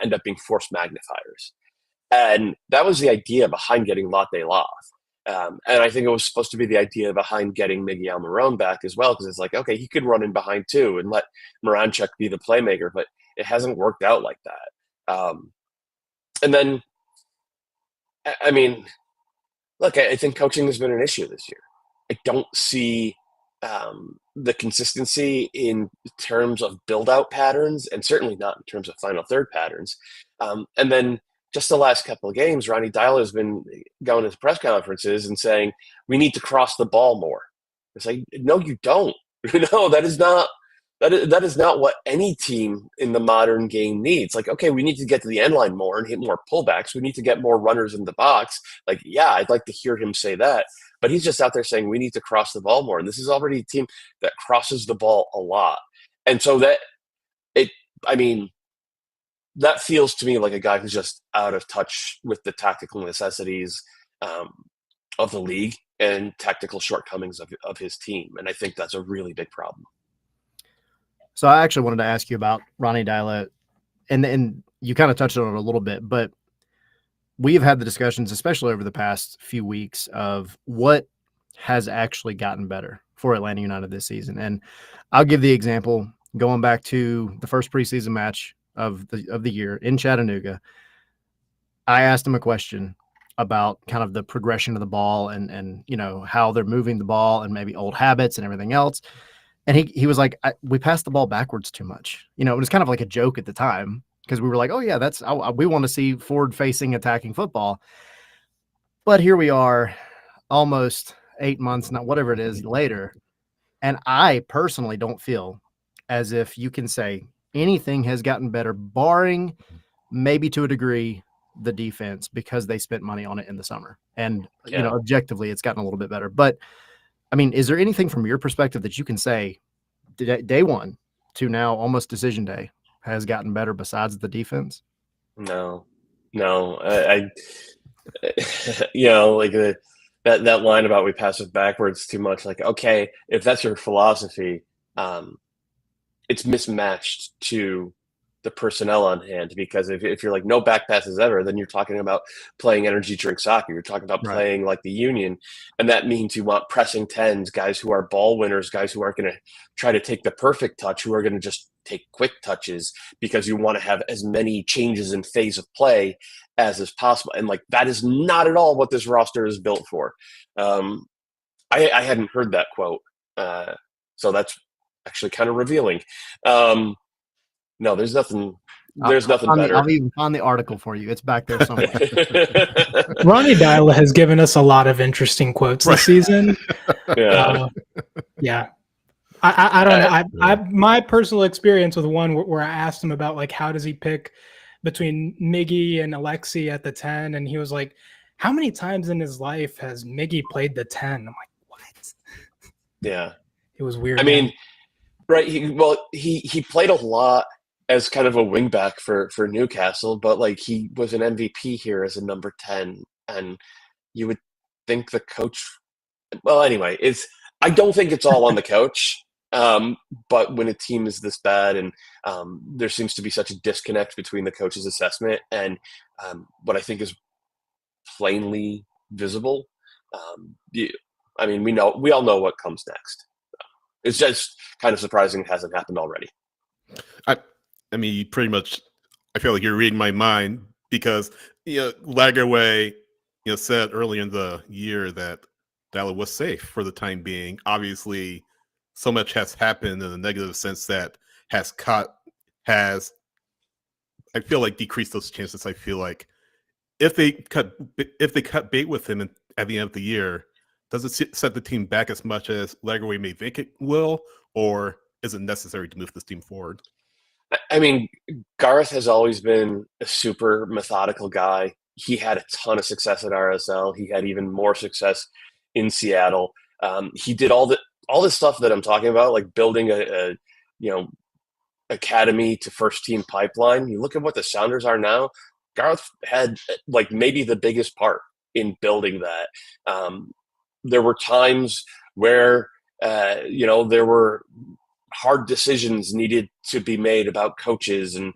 end up being force magnifiers. And that was the idea behind getting Latte Loth. And I think it was supposed to be the idea behind getting Miggy Almiron back as well, because it's like, okay, he could run in behind too and let Moranchuk be the playmaker, but it hasn't worked out like that. And then, look, I think coaching has been an issue this year. I don't see the consistency in terms of build-out patterns, and certainly not in terms of final third patterns. And then just the last couple of games, Ronnie Doyle has been going to press conferences and saying, we need to cross the ball more. It's like, no, you don't. No, that is not what any team in the modern game needs. Like, okay, we need to get to the end line more and hit more pullbacks. We need to get more runners in the box. Like, yeah, I'd like to hear him say that. But he's just out there saying we need to cross the ball more. And this is already a team that crosses the ball a lot. And so that feels to me like a guy who's just out of touch with the tactical necessities of the league and tactical shortcomings of his team. And I think that's a really big problem. So I actually wanted to ask you about Ronnie Doyle, and you kind of touched on it a little bit, but we've had the discussions, especially over the past few weeks, of what has actually gotten better for Atlanta United this season. And I'll give the example going back to the first preseason match of the year in Chattanooga. I asked him a question about kind of the progression of the ball and how they're moving the ball and maybe old habits and everything else. And he was like, we passed the ball backwards too much. It was kind of like a joke at the time, because we were like, oh yeah, we want to see forward facing attacking football. But here we are almost 8 months, not whatever it is later. And I personally don't feel as if you can say anything has gotten better, barring maybe to a degree the defense, because they spent money on it in the summer. And, objectively, it's gotten a little bit better. But, is there anything from your perspective that you can say day one to now almost decision day has gotten better besides the defense? No. I like that line about we pass it backwards too much. Like, okay, if that's your philosophy, it's mismatched to the personnel on hand, because if you're like no back passes ever, then you're talking about playing energy drink soccer. You're talking about playing like the Union, and that means you want pressing tens, guys who are ball winners, guys who aren't going to try to take the perfect touch, who are going to just take quick touches, because you want to have as many changes in phase of play as is possible. And like that is not at all what this roster is built for. I hadn't heard that quote, so that's actually kind of revealing. No, there's nothing. There's nothing better. I'll even find the article for you. It's back there somewhere. Ronnie Doyle has given us a lot of interesting quotes this season. Yeah. Yeah. I don't know. My personal experience with one where I asked him about like how does he pick between Miggy and Alexi at the 10, and he was like, how many times in his life has Miggy played the 10? I'm like, what? Yeah. It was weird. Right. He played a lot as kind of a wingback for Newcastle, but like he was an MVP here as a number 10, and you would think the coach. Well, anyway, I don't think it's all on the coach. But when a team is this bad and there seems to be such a disconnect between the coach's assessment and what I think is plainly visible, we all know what comes next. It's just kind of surprising it hasn't happened already. You pretty much, I feel like you're reading my mind because, Lagerwey, said earlier in the year that Doyle was safe for the time being. Obviously, so much has happened in the negative sense that I feel like decreased those chances. I feel like if they cut bait with him at the end of the year, does it set the team back as much as Lagerwey may think it will, or is it necessary to move this team forward? I mean, Garth has always been a super methodical guy. He had a ton of success at RSL. He had even more success in Seattle. He did all this stuff that I'm talking about, like building a academy to first team pipeline. You look at what the Sounders are now. Garth had like maybe the biggest part in building that. There were times where there were hard decisions needed to be made about coaches, and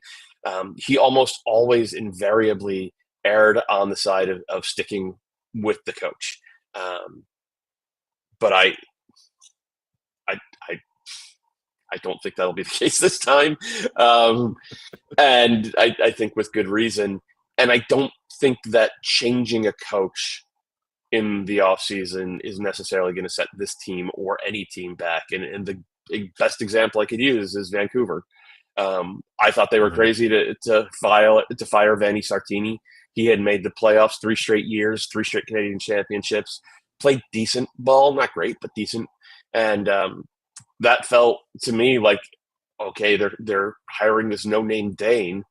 he almost always invariably erred on the side of sticking with the coach. But I don't think that'll be the case this time, and I think with good reason. And I don't think that changing a coach in the offseason is necessarily going to set this team or any team back. And the best example I could use is Vancouver. I thought they were crazy to fire Vanni Sartini. He had made the playoffs 3 straight years, 3 straight Canadian championships, played decent ball, not great, but decent. And that felt to me like, okay, they're hiring this no-name Dane.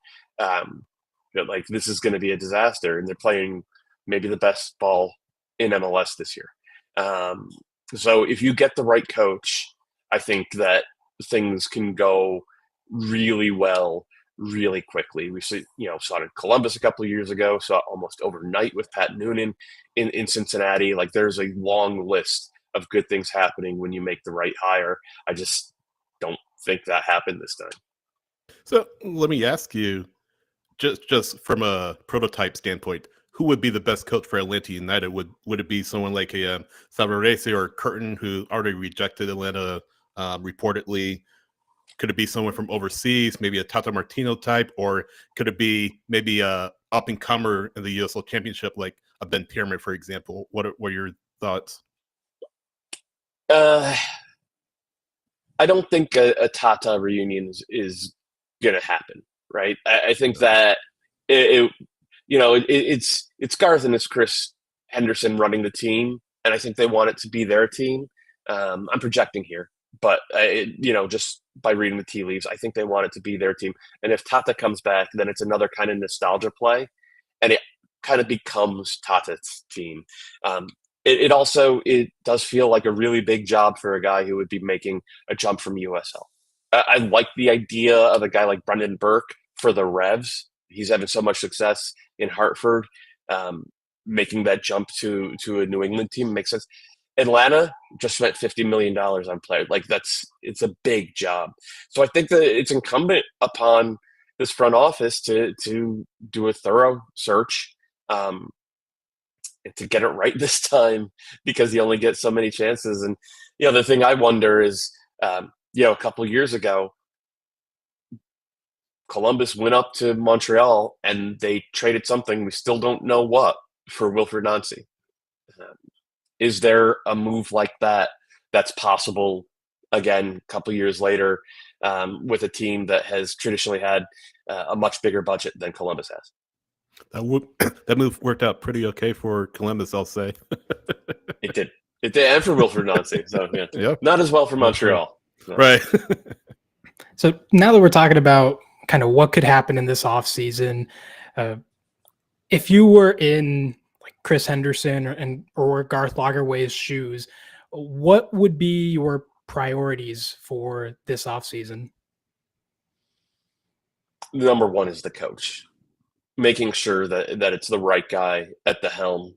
Like this is going to be a disaster, and they're playing maybe the best ball in MLS this year. So if you get the right coach, I think that things can go really well, really quickly. We saw it in Columbus a couple of years ago, saw it almost overnight with Pat Noonan in Cincinnati. Like there's a long list of good things happening when you make the right hire. I just don't think that happened this time. So let me ask you, just from a prototype standpoint, who would be the best coach for Atlanta United? Would it be someone like a Savarese or Curtin, who already rejected Atlanta reportedly? Could it be someone from overseas, maybe a Tata Martino type, or could it be maybe a up-and-comer in the USL Championship like a Ben Pierman, for example? What are your thoughts? I don't think a Tata reunion is going to happen, right? I think that it's Garth and it's Chris Henderson running the team, and I think they want it to be their team. I'm projecting here, but just by reading the tea leaves, I think they want it to be their team. And if Tata comes back, then it's another kind of nostalgia play, and it kind of becomes Tata's team. It also does feel like a really big job for a guy who would be making a jump from USL. I like the idea of a guy like Brendan Burke for the Revs. He's having so much success in Hartford. Making that jump to a New England team makes sense. Atlanta just spent $50 million on players. Like it's a big job. So I think that it's incumbent upon this front office to do a thorough search, and to get it right this time, because you only get so many chances. And the thing I wonder is, a couple of years ago, Columbus went up to Montreal and they traded something, we still don't know what, for Wilfred Nancy. Is there a move like that that's possible again a couple years later, with a team that has traditionally had a much bigger budget than Columbus has? That move worked out pretty okay for Columbus, I'll say. It did, and for Wilfred Nancy. So Yep. Not as well for Montreal. No. Right. So now that we're talking about kind of what could happen in this offseason, if you were in like Chris Henderson or Garth Lagerwey's shoes, what would be your priorities for this offseason? Number one is the coach, making sure that it's the right guy at the helm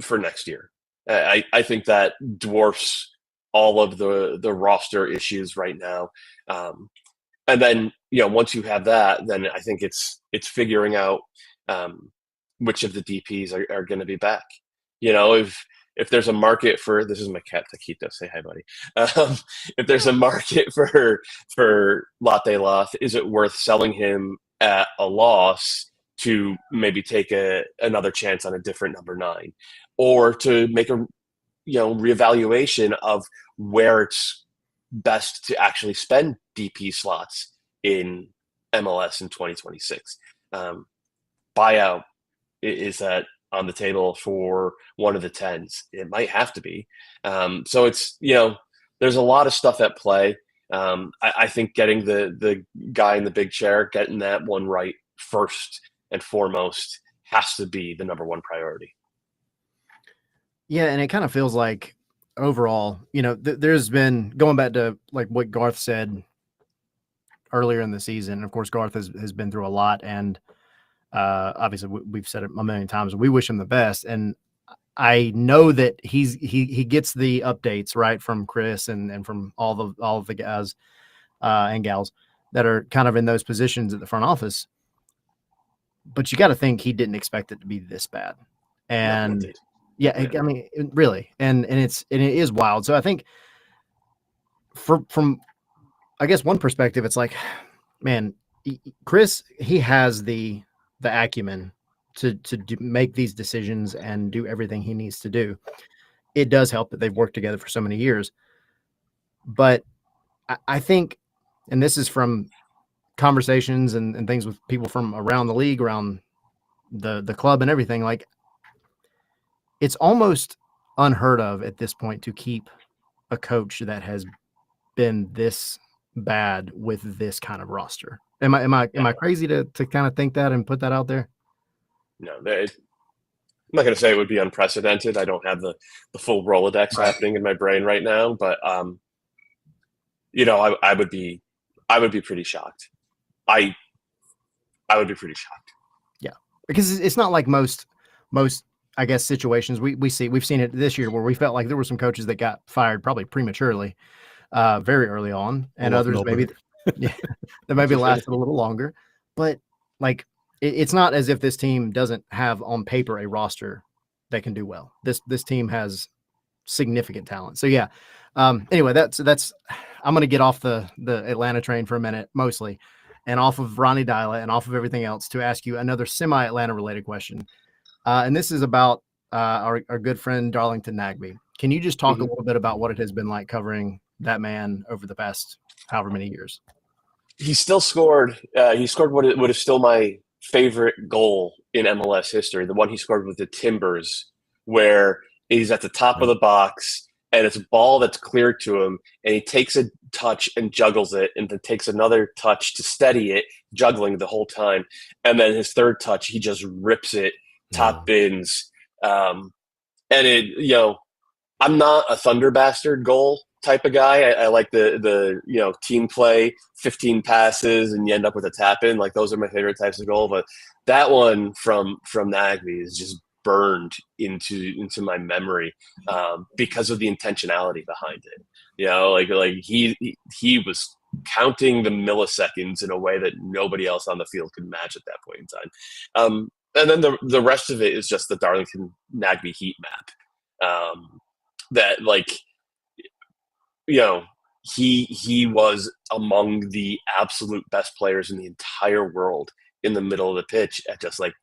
for next year. I think that dwarfs all of the roster issues right now. And then, once you have that, then I think it's figuring out which of the DPs are going to be back. If there's a market for, this is my cat Taquito, say hi, buddy. If there's a market for Latte Loth, is it worth selling him at a loss to maybe take another chance on a different number 9, or to make a reevaluation of where it's best to actually spend DP slots in MLS in 2026? Buyout, is that on the table for one of the 10s? It might have to be. So it's, there's a lot of stuff at play. I think getting the guy in the big chair, getting that one right first and foremost, has to be the number one priority. Yeah, and it kind of feels like overall, there's been, going back to like what Garth said earlier in the season. Of course, Garth has been through a lot, and obviously we've said it a million times. We wish him the best, and I know that he gets the updates right from Chris and from all of the guys and gals that are kind of in those positions at the front office. But you got to think he didn't expect it to be this bad, and yeah, I mean, really, and it is wild. So I think from I guess one perspective, it's like, man, Chris, he has the acumen to make these decisions and do everything he needs to do. It does help that they've worked together for so many years, but I think, and this is from conversations and things with people from around the league, around the club and everything, like, it's almost unheard of at this point to keep a coach that has been this bad with this kind of roster. Am I crazy to kind of think that and put that out there? No, I'm not going to say it would be unprecedented. I don't have the full Rolodex happening in my brain right now, but I would be pretty shocked. I would be pretty shocked. Yeah, because it's not like most I guess situations we've seen it this year where we felt like there were some coaches that got fired probably prematurely, very early on, and others maybe that maybe lasted a little longer. But like, it's not as if this team doesn't have on paper a roster that can do well. This team has significant talent. So yeah. Anyway, that's I'm going to get off the Atlanta train for a minute, mostly, and off of Ronnie Dyla and off of everything else, to ask you another semi-Atlanta related question. And this is about our good friend Darlington Nagbe. Can you just talk a little bit about what it has been like covering that man over the past however many years? He still scored. He scored what is still my favorite goal in MLS history, the one he scored with the Timbers, where he's at the top of the box and it's a ball that's cleared to him, and he takes a touch and juggles it, and then takes another touch to steady it, juggling the whole time. And then his third touch, he just rips it top bins. And it, I'm not a Thunder Bastard goal type of guy. I like the team play, 15 passes, and you end up with a tap in. Like, those are my favorite types of goal. But that one from Nagbe is just burned into my memory because of the intentionality behind it. Like he was counting the milliseconds in a way that nobody else on the field could match at that point in time. And then the rest of it is just the Darlington Nagbe heat map. That, like, he was among the absolute best players in the entire world in the middle of the pitch at just, like,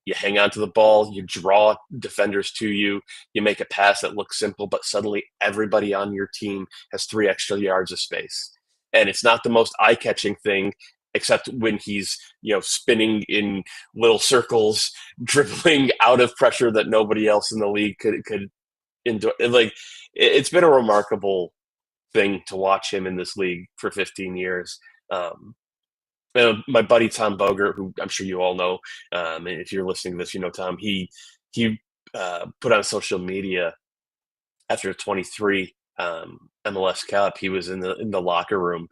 you hang on to the ball, you draw defenders to you, you make a pass that looks simple, but suddenly everybody on your team has 3 extra yards of space. And it's not the most eye-catching thing, except when he's, spinning in little circles, dribbling out of pressure that nobody else in the league could endure. Like, it's been a remarkable thing to watch him in this league for 15 years. My buddy Tom Bogert, who I'm sure you all know, and if you're listening to this, Tom, he put on social media after the 23 MLS Cup. He was in the locker room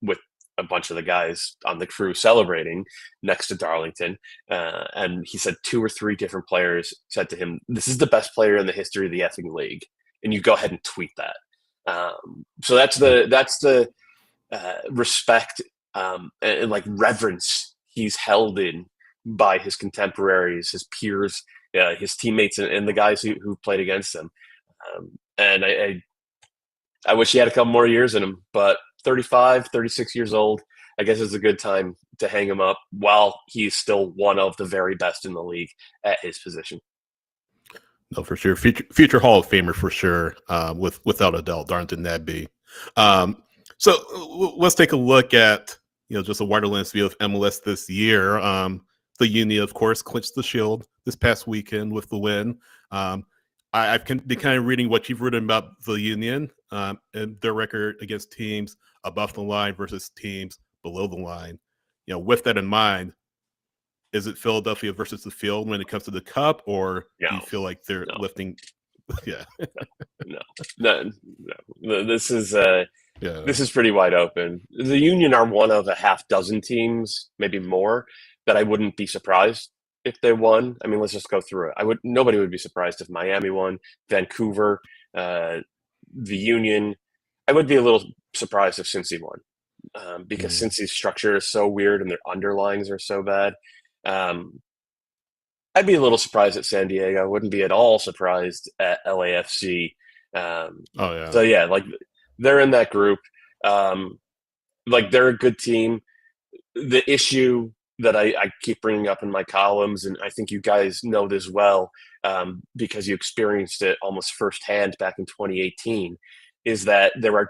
with a bunch of the guys on the crew celebrating next to Darlington, and he said 2 or 3 different players said to him, "This is the best player in the history of the effing league," and you go ahead and tweet that. So that's the respect and like reverence he's held in by his contemporaries, his peers, his teammates, and the guys who played against him. And I wish he had a couple more years in him, but 35, 36 years old, I guess it's a good time to hang him up while he's still one of the very best in the league at his position. No, for sure. Future Hall of Famer for sure, without a doubt. Darnton that'd be. So let's take a look at just a wider landscape of MLS this year. The Union, of course, clinched the Shield this past weekend with the win. I've been kind of reading what you've written about the Union and their record against teams above the line versus teams below the line. With that in mind, is it Philadelphia versus the field when it comes to the cup, or do you feel like they're lifting? Yeah. No. This is pretty wide open. The Union are one of a half dozen teams, maybe more, that I wouldn't be surprised if they won. I mean, let's just go through it. Nobody would be surprised if Miami won, Vancouver, the Union. I would be a little surprised if Cincy won, because Cincy's structure is so weird and their underlines are so bad. I'd be a little surprised at San Diego. I wouldn't be at all surprised at LAFC. So yeah, like they're in that group. Like they're a good team. The issue that I keep bringing up in my columns, and I think you guys know this well, because you experienced it almost firsthand back in 2018, is that there are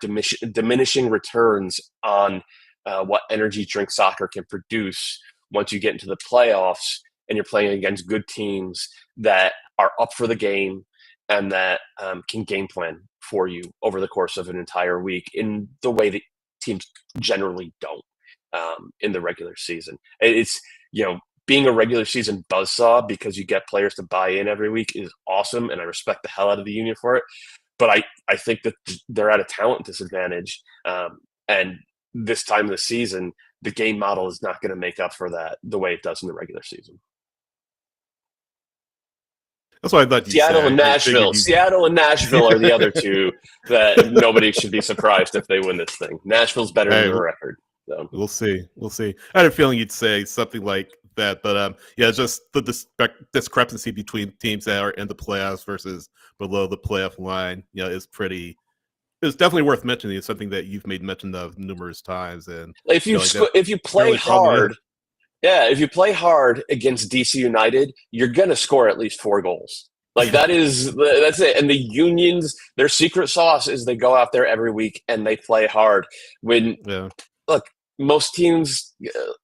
diminishing returns on what energy drink soccer can produce once you get into the playoffs and you're playing against good teams that are up for the game and that can game plan for you over the course of an entire week in the way that teams generally don't in the regular season. It's, being a regular season buzzsaw because you get players to buy in every week is awesome, and I respect the hell out of the Union for it. But I think that they're at a talent disadvantage, and this time of the season, the game model is not going to make up for that the way it does in the regular season. That's what I thought. Seattle and Nashville are the other two that nobody should be surprised if they win this thing. Nashville's better than the record. So. We'll see. I had a feeling you'd say something like that, but just the discrepancy between teams that are in the playoffs versus below the playoff line, is pretty. It's definitely worth mentioning. It's something that you've made mention of numerous times. And if you play hard, if you play hard against DC United, you're gonna score at least 4 goals. Like that's it. And the Unions, their secret sauce is they go out there every week and they play hard. Look, most teams,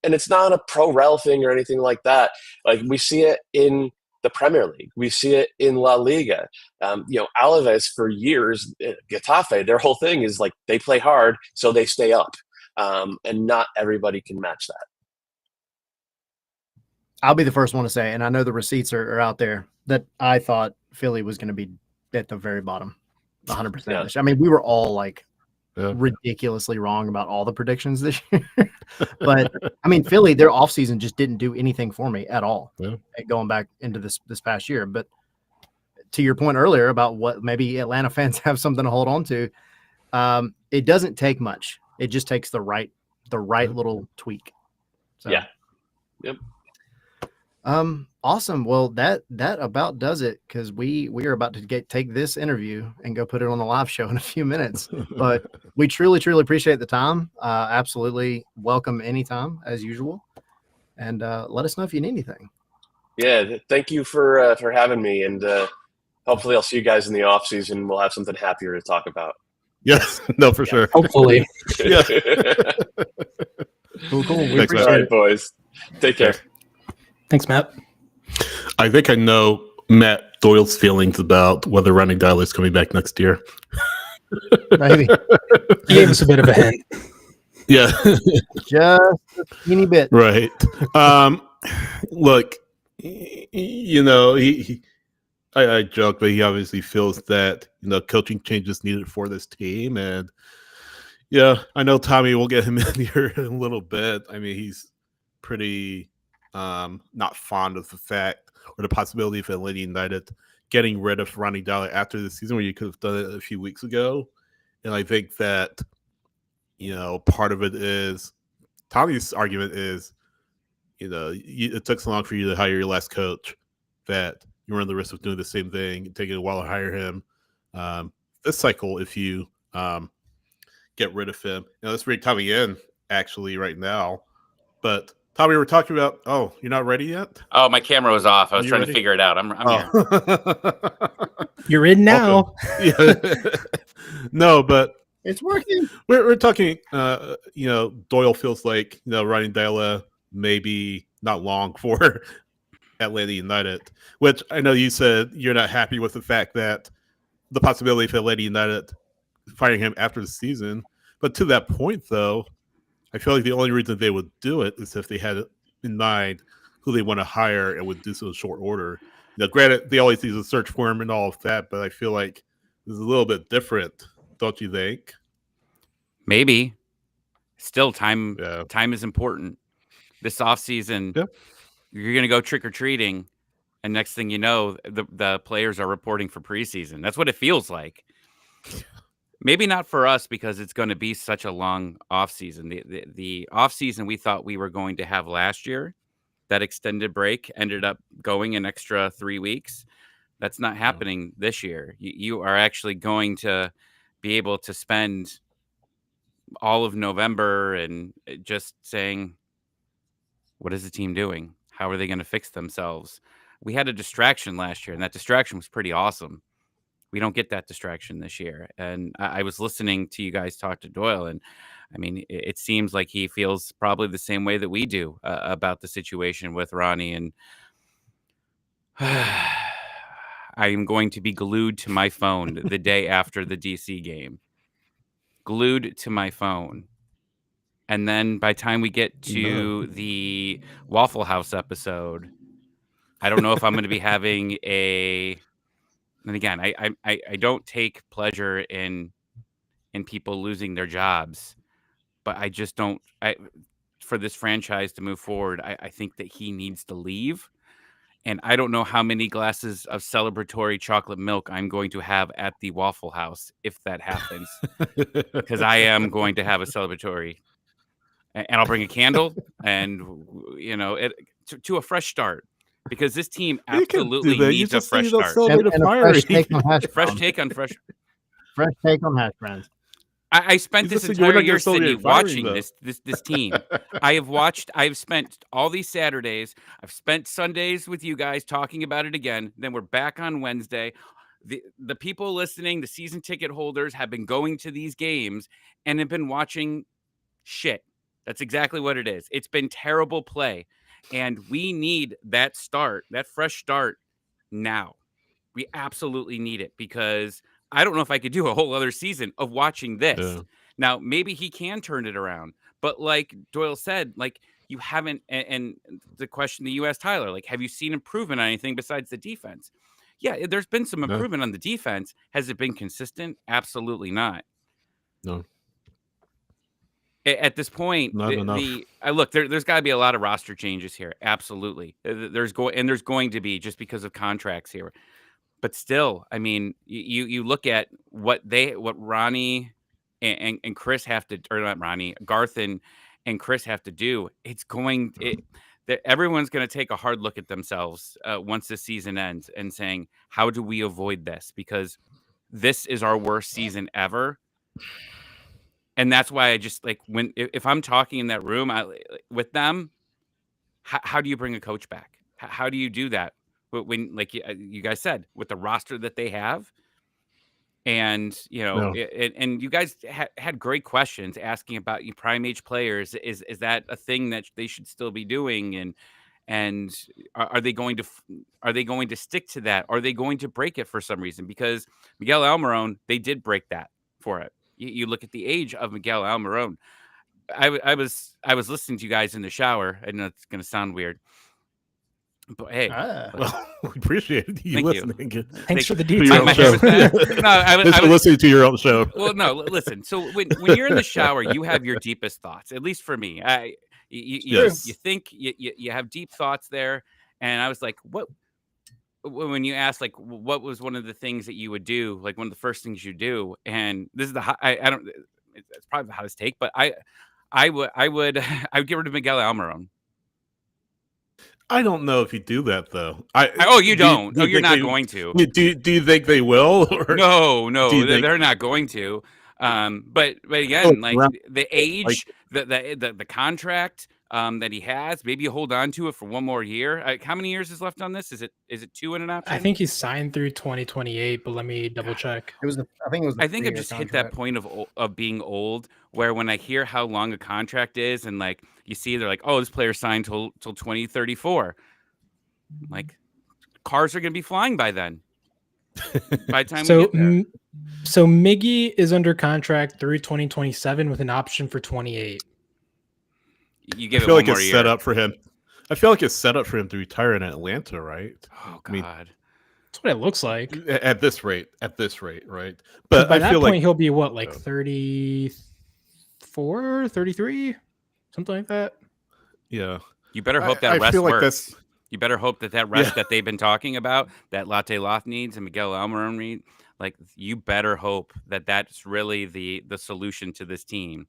and it's not a pro rel thing or anything like that. Like we see it in the Premier League. We see it in La Liga. Alaves for years, Getafe, their whole thing is like they play hard, so they stay up. And not everybody can match that. I'll be the first one to say, and I know the receipts are out there, that I thought Philly was going to be at the very bottom, 100%. Yeah. I mean, we were all like ridiculously wrong about all the predictions this year. But I mean, Philly, their offseason just didn't do anything for me at all going back into this past year. But to your point earlier about what maybe Atlanta fans have something to hold on to, it doesn't take much. It just takes the right little tweak. So. Yeah. Yep. Awesome. Well, that about does it, because we are about to take this interview and go put it on the live show in a few minutes. But we truly appreciate the time. Absolutely welcome anytime as usual. And let us know if you need anything. Yeah, thank you for having me, and hopefully I'll see you guys in the off season. We'll have something happier to talk about. Yes, no, for sure. Hopefully. Yeah. Cool. Thanks, all right, boys. Take care. Thanks, Matt. I think I know Matt Doyle's feelings about whether Ronnie Doyle is coming back next year. Maybe. He gave us a bit of a hint. Yeah. Just a teeny bit. Right. Look, I joke, but he obviously feels that, coaching changes needed for this team. And yeah, I know Tommy will get him in here in a little bit. I mean, he's pretty not fond of the fact or the possibility of Atlanta United getting rid of Ronnie Doyle after the season, where you could have done it a few weeks ago. And I think that, part of it is Tommy's argument is, it took so long for you to hire your last coach that you run the risk of doing the same thing, taking a while to hire him. This cycle, if you get rid of him, let's bring Tommy in actually right now. But Tommy, we're talking about. Oh, you're not ready yet? Oh, my camera was off. I was trying to figure it out. I'm here. You're in now. Yeah. No, but it's working. We're talking. Doyle feels like running Doyle maybe not long for Atlanta United, which I know you said you're not happy with the fact that the possibility of Atlanta United firing him after the season. But to that point, though, I feel like the only reason they would do it is if they had in mind who they want to hire and would do so in short order. Granted, they always need to search for him and all of that, but I feel like this is a little bit different, don't you think? Maybe. Still, time is important. This offseason, you're going to go trick-or-treating, and next thing you know, the players are reporting for preseason. That's what it feels like. Maybe not for us because it's going to be such a long offseason. The offseason we thought we were going to have last year, that extended break ended up going an extra 3 weeks. That's not happening this year. You are actually going to be able to spend all of November and just saying, what is the team doing? How are they going to fix themselves? We had a distraction last year, and that distraction was pretty awesome. We don't get that distraction this year. And I was listening to you guys talk to Doyle, and I mean, it seems like he feels probably the same way that we do about the situation with Ronnie. And I am going to be glued to my phone the day after the DC game. Glued to my phone. And then by the time we get to the Waffle House episode, I don't know if I'm going to be having and again, I don't take pleasure in people losing their jobs, but I just don't. For this franchise to move forward, I think that he needs to leave. And I don't know how many glasses of celebratory chocolate milk I'm going to have at the Waffle House if that happens, because I am going to have a celebratory, and I'll bring a candle and to a fresh start. Because this team absolutely needs a fresh start. And a fresh take on hash fresh take on fresh take on hash browns. I spent this entire year Sydney watching this team. I've spent all these Saturdays. I've spent Sundays with you guys talking about it again. Then we're back on Wednesday. The people listening, the season ticket holders, have been going to these games and have been watching shit. That's exactly what it is. It's been terrible play. And we need that fresh start now. We absolutely need it, because I don't know if I could do a whole other season of watching this. Yeah. Now, maybe he can turn it around. But like Doyle said, like, you haven't, and the question that you asked Tyler, like, have you seen improvement on anything besides the defense? Yeah, there's been some improvement on the defense. Has it been consistent? Absolutely not. No. At this point, there's got to be a lot of roster changes here. Absolutely. There's going to be, just because of contracts here. But still, I mean, you look at what Ronnie and Chris have to, or not Ronnie, Garth and Chris have to do. Everyone's going to take a hard look at themselves once the season ends and saying, how do we avoid this? Because this is our worst season ever. And that's why I just if I'm talking in that room with them, how do you bring a coach back? How do you do that when like you guys said, with the roster that they have? And and you guys had great questions asking about prime age players. Is that a thing that they should still be doing? And are they going to stick to that? Are they going to break it for some reason? Because Miguel Almiron, they did break that for it. You look at the age of Miguel Almiron. I was listening to you guys in the shower. I know it's going to sound weird, but hey, well, we appreciate you listening. Thanks for the details. I was listening to your own show. Well, no, listen. So when you're in the shower, you have your deepest thoughts. At least for me, you think you have deep thoughts there, and I was like, what when you ask like what was one of the things that you would do, like one of the first things you do, and this is I don't, it's probably the hottest take, but I would get rid of Miguel Almiron. I don't know if you do that though. You don't. You're not going to. Do you think they will? Or no, they're not going to. But again, like the age, the contract that he has, maybe you hold on to it for one more year. How many years is left on this? Is it 2 and an option? I think he's signed through 2028, but let me double check. I think I've just hit that point of being old where when I hear how long a contract is and like you see they're like, oh, this player signed till 2034. Like cars are going to be flying by then. By the time we get there. So Miggy is under contract through 2027 with an option for 28. You give I feel it like one more it's year. set up for him. I feel like it's set up for him to retire in Atlanta, right? Oh God, I mean, that's what it looks like. At this rate, right? But by I that feel point, like he'll be what, like 34, 33, something like that. Yeah. You better hope that rest feel like works. You better hope that rest that they've been talking about, that Latte Loft needs and Miguel Almiron needs, like you better hope that that's really the solution to this team.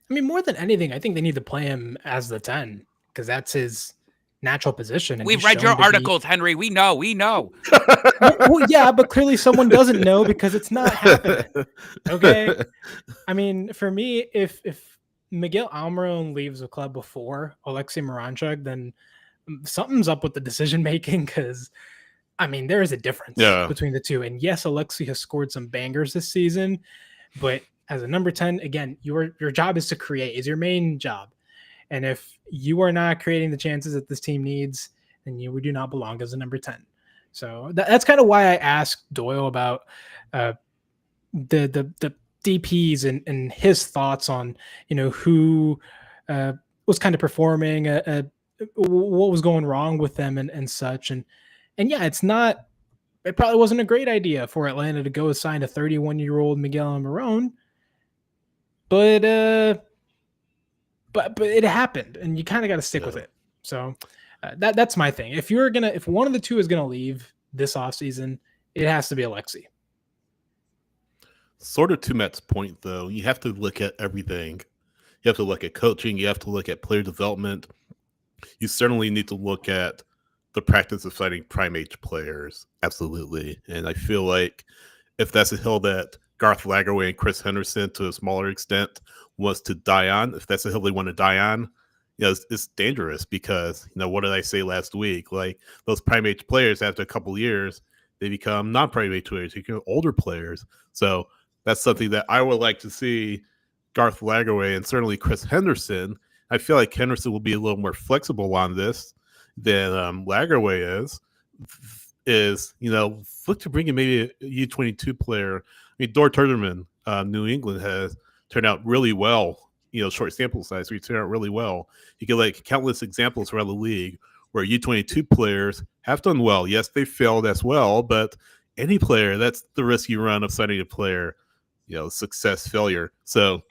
I mean, more than anything, I think they need to play him as the 10 because that's his natural position. And we've read your articles, Henry. We know. well, yeah, but clearly someone doesn't know because it's not happening. Okay. I mean, for me, if Miguel Almiron leaves the club before Alexei Miranchuk, then something's up with the decision making because, I mean, there is a difference between the two. And yes, Alexei has scored some bangers this season, but as a number 10, again, your job is to create, is your main job. And if you are not creating the chances that this team needs, then you do not belong as a number 10. So that's kind of why I asked Doyle about the DPs and his thoughts on, who was kind of performing, what was going wrong with them and such. And yeah, it probably wasn't a great idea for Atlanta to go sign a 31-year-old Miguel Almiron, but it happened and you kind of got to stick with it. So that's my thing. If one of the two is going to leave this offseason, it has to be Alexei. Sort of to Matt's point, though, you have to look at everything. You have to look at coaching. You have to look at player development. You certainly need to look at the practice of signing prime age players. Absolutely. And I feel like if that's a hill that Garth Lagerwey and Chris Henderson, to a smaller extent, wants to die on, if that's a hill they want to die on, it's dangerous because, what did I say last week? Like those prime age players, after a couple of years, they become non-prime age players, they become older players. So that's something that I would like to see Garth Lagerwey and certainly Chris Henderson. I feel like Henderson will be a little more flexible on this than Lagerwey is, look to bring in maybe a U22 player. I mean, Dor Turderman, New England has turned out really well, short sample size, so he turned out really well. You get like countless examples around the league where U22 players have done well. Yes, they failed as well, but any player, that's the risk you run of signing a player, success, failure. So,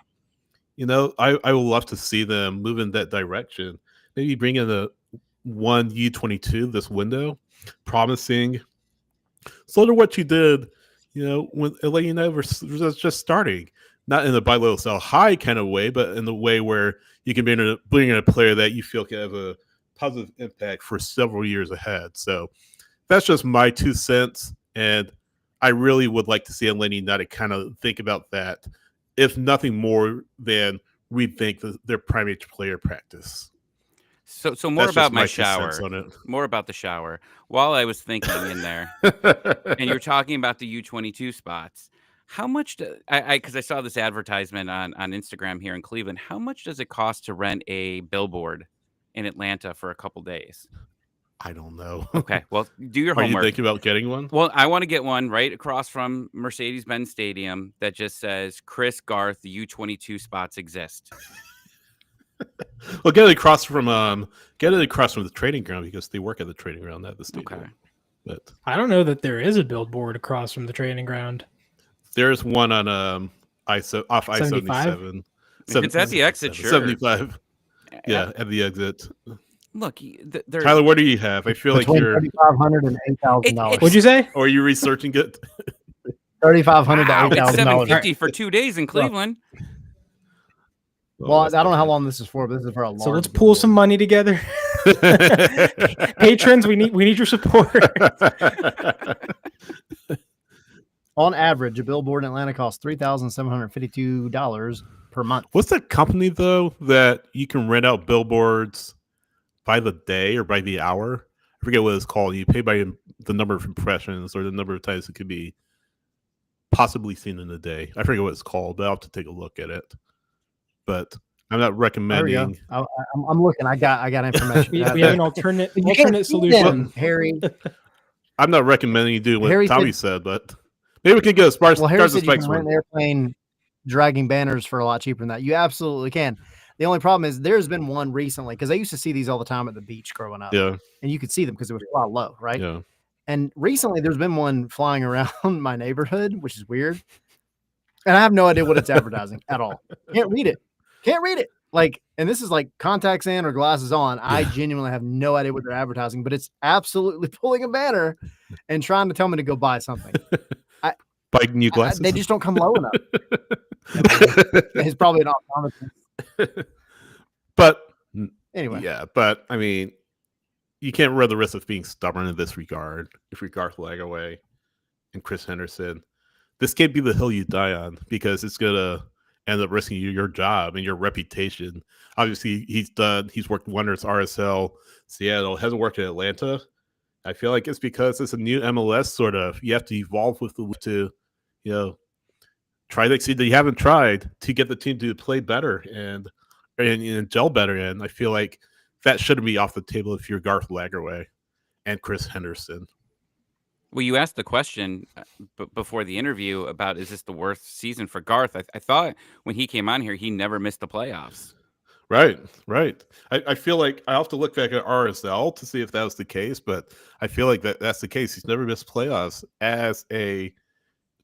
I would love to see them move in that direction. Maybe bring in a one U22 this window, promising sort of what you did, when Atlanta was just starting, not in the buy low sell high kind of way, but in the way where you can bring in a player that you feel can have a positive impact for several years ahead. So that's just my 2 cents. And I really would like to see Atlanta not to kind of think about that, if nothing more than rethink their prime age player practice. So more that's about my shower. More about the shower. While I was thinking in there, and you're talking about the U22 spots, how much because I saw this advertisement on Instagram here in Cleveland. How much does it cost to rent a billboard in Atlanta for a couple days? I don't know. Okay, well, do your homework. Are you thinking about getting one? Well, I want to get one right across from Mercedes-Benz Stadium that just says Chris Garth, the U22 spots exist. Well, get it across from the training ground because they work at the training ground, not the stadium. Okay. But I don't know that there is a billboard across from the training ground. There's one on I-77. If it's at the exit, sure. 75. Yeah, at the exit. Look, Tyler, what do you have? I feel between like you're $3,500 and $8,000. What'd you say? Or are you researching it? $3,500 wow, to it's $8,000. $750 for 2 days in Cleveland. Well, I don't know how long this is for, but this is for a large. So let's pool some money together. Patrons, we need your support. On average, a billboard in Atlanta costs $3,752 per month. What's that company though that you can rent out billboards by the day or by the hour? I forget what it's called. You pay by the number of impressions or the number of times it could be possibly seen in a day. I forget what it's called, but I'll have to take a look at it. But I'm not recommending. I'm looking. I got information. we have an alternate solution, Harry. I'm not recommending you do what Harry Tommy said, but maybe we can get a Stars Harry said you Spikes can rent one. an airplane dragging banners for a lot cheaper than that. You absolutely can. The only problem is there's been one recently because I used to see these all the time at the beach growing up. Yeah, and you could see them because it was a lot low, right? Yeah. And recently there's been one flying around my neighborhood, which is weird. And I have no idea what it's advertising at all. Can't read it. Like, and this is like contacts in or glasses on. Yeah. I genuinely have no idea what they're advertising, but it's absolutely pulling a banner and trying to tell me to go buy something. Buy new glasses. They just don't come low enough. It's probably an optometrist. But anyway. Yeah, but I mean, you can't run the risk of being stubborn in this regard. If we Garth Lagaway and Chris Henderson, this can't be the hill you die on because it's gonna end up risking your job and your reputation. Obviously, he's worked wonders RSL, Seattle, hasn't worked in Atlanta. I feel like it's because it's a new MLS sort of. You have to evolve with to, try to exceed that you haven't tried to get the team to play better and gel better. And I feel like that shouldn't be off the table if you're Garth Lagerwey and Chris Henderson. Well, you asked the question before the interview about, is this the worst season for Garth? I thought when he came on here, he never missed the playoffs. Right. I feel like I have to look back at RSL to see if that was the case, but I feel like that's the case. He's never missed playoffs as a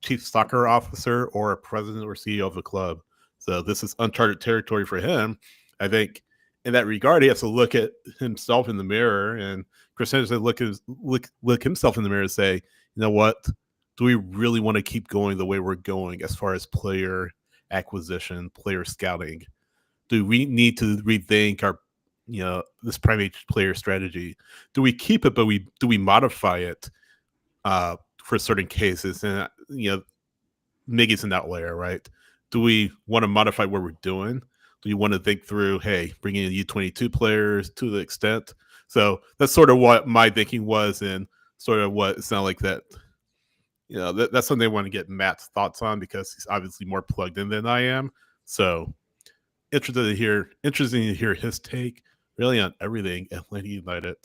chief soccer officer or a president or CEO of a club. So this is uncharted territory for him. I think in that regard, he has to look at himself in the mirror, and Chris Henderson look himself in the mirror and say, you know what? Do we really want to keep going the way we're going as far as player acquisition, player scouting? Do we need to rethink our, this primary player strategy? Do we keep it, but do we modify it for certain cases? And Miggy's an outlier, right? Do we want to modify what we're doing? Do you want to think through, hey, bringing in U22 players to the extent? So that's sort of what my thinking was, and sort of what it sounded like that. That's something I want to get Matt's thoughts on because he's obviously more plugged in than I am. So interesting to hear his take really on everything Atlanta United.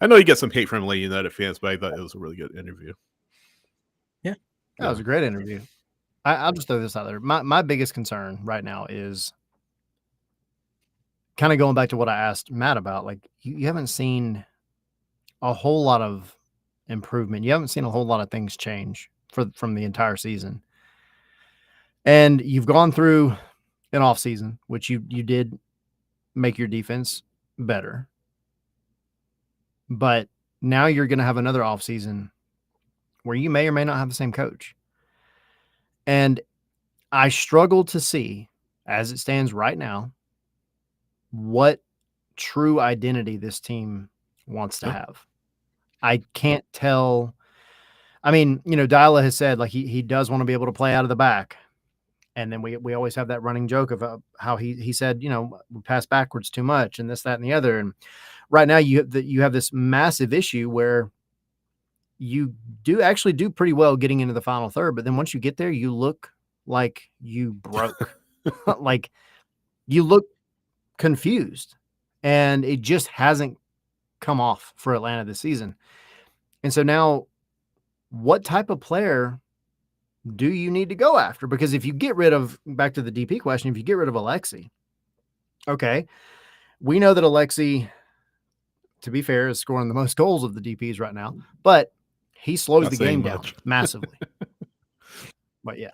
I know you get some hate from Atlanta United fans, but I thought it was a really good interview. Yeah, that was a great interview. I'll just throw this out there. My biggest concern right now is kind of going back to what I asked Matt about. Like, you haven't seen a whole lot of improvement. You haven't seen a whole lot of things change from the entire season. And you've gone through an off season, which you did make your defense better. But now you're going to have another off season where you may or may not have the same coach. And I struggle to see, as it stands right now, what true identity this team wants to have. I can't tell. I mean, Doyle has said like he does want to be able to play out of the back. And then we always have that running joke of how he said, we pass backwards too much and this, that, and the other. And right now you have this massive issue where you do pretty well getting into the final third. But then once you get there, you look like you broke. Like you look confused, and it just hasn't come off for Atlanta this season. And so now what type of player do you need to go after? Because if you get rid of, back to the DP question, if you get rid of Alexi, okay, we know that Alexi, to be fair, is scoring the most goals of the DPs right now, but he slows the game down massively. But yeah.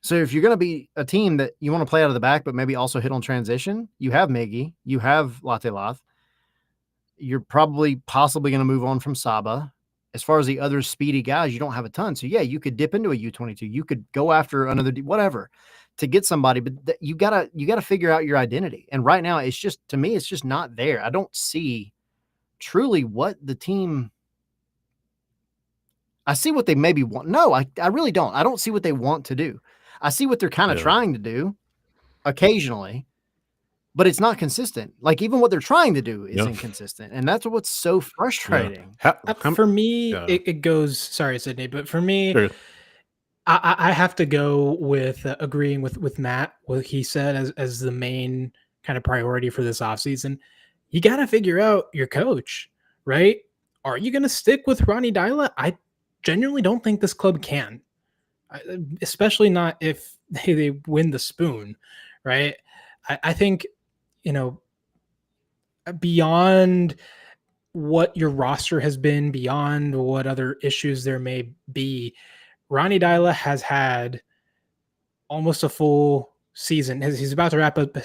So if you're going to be a team that you want to play out of the back, but maybe also hit on transition, you have Miggy, you have Latte Lath. You're possibly going to move on from Saba. As far as the other speedy guys, you don't have a ton. So yeah, you could dip into a U22. You could go after another whatever to get somebody, but you gotta figure out your identity. And right now, it's just, to me, it's just not there. I don't see truly what the team. I see what they maybe want. No, I really don't. I don't see what they want to do. I see what they're kind of trying to do occasionally, but it's not consistent. Like even what they're trying to do is inconsistent. And that's what's so frustrating. For me, it goes, sorry, Sydney, but for me, I have to go with agreeing with Matt, what he said as the main kind of priority for this offseason. You got to figure out your coach, right? Are you going to stick with Ronnie Dyla? I genuinely don't think this club can, especially not if they win the spoon, right? I think, beyond what your roster has been, beyond what other issues there may be, Ronnie Dyla has had almost a full season. He's about to wrap up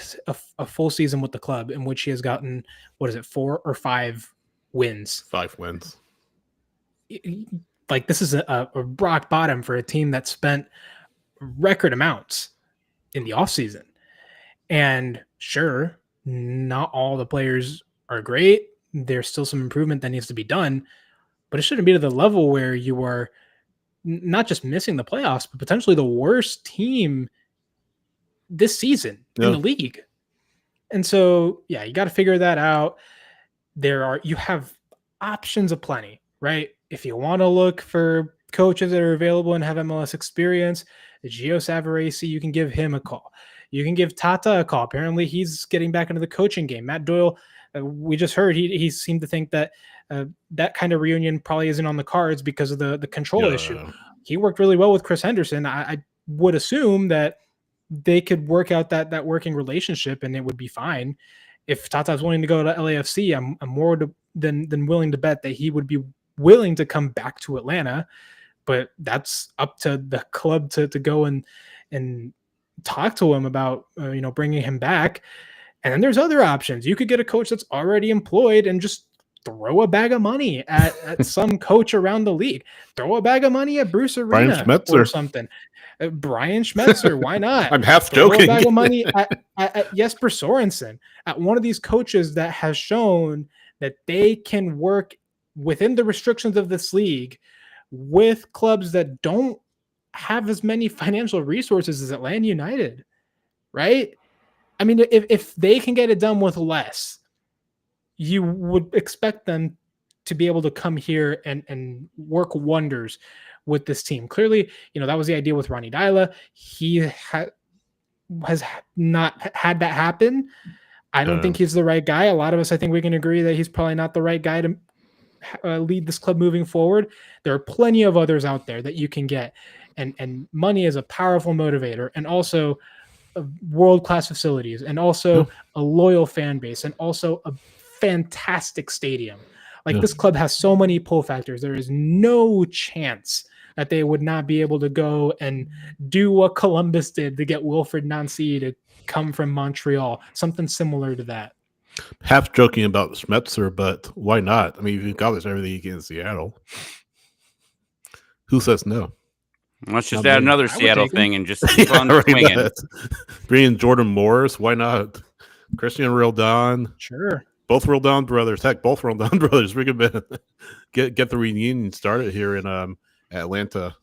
a full season with the club in which he has gotten, 4 or 5 wins? 5 wins. Like this is a rock bottom for a team that spent record amounts in the offseason. And sure, not all the players are great. There's still some improvement that needs to be done, but it shouldn't be to the level where you are not just missing the playoffs, but potentially the worst team this season in the league. And so, yeah, you got to figure that out. You have options aplenty, right? If you want to look for coaches that are available and have MLS experience, Gio Savarese, you can give him a call. You can give Tata a call. Apparently, he's getting back into the coaching game. Matt Doyle, we just heard he seemed to think that that kind of reunion probably isn't on the cards because of the control issue. He worked really well with Chris Henderson. I would assume that they could work out that working relationship and it would be fine. If Tata's willing to go to LAFC, I'm more than willing to bet that he would be willing to come back to Atlanta. But that's up to the club to go and talk to him about bringing him back. And then there's other options. You could get a coach that's already employed and just throw a bag of money at some coach around the league. Throw a bag of money at Bruce Arena or something. Brian Schmetzer, why not? I'm half joking. Throw a bag of money at Jesper Sorensen, at one of these coaches that has shown that they can work within the restrictions of this league with clubs that don't have as many financial resources as Atlanta United, right? I mean, if they can get it done with less, you would expect them to be able to come here and work wonders with this team. Clearly, that was the idea with Ronnie Dyla. He has not had that happen. I don't think he's the right guy. A lot of us, I think we can agree that he's probably not the right guy to lead this club moving forward. There are plenty of others out there that you can get. And money is a powerful motivator, and also world-class facilities, and also a loyal fan base, and also a fantastic stadium. This club has so many pull factors. There is no chance that they would not be able to go and do what Columbus did to get Wilfred Nancy to come from Montreal, something similar to that. Half joking about Schmetzer, but why not? I mean, you've got this everything against Seattle. Who says no? Let's just add another Seattle thing and just keep on swinging. Bringing Jordan Morris, why not? Christian Roldan. Sure. Both Roldan brothers. Heck, both Roldan brothers. Bring them in. Get the reunion started here in Atlanta.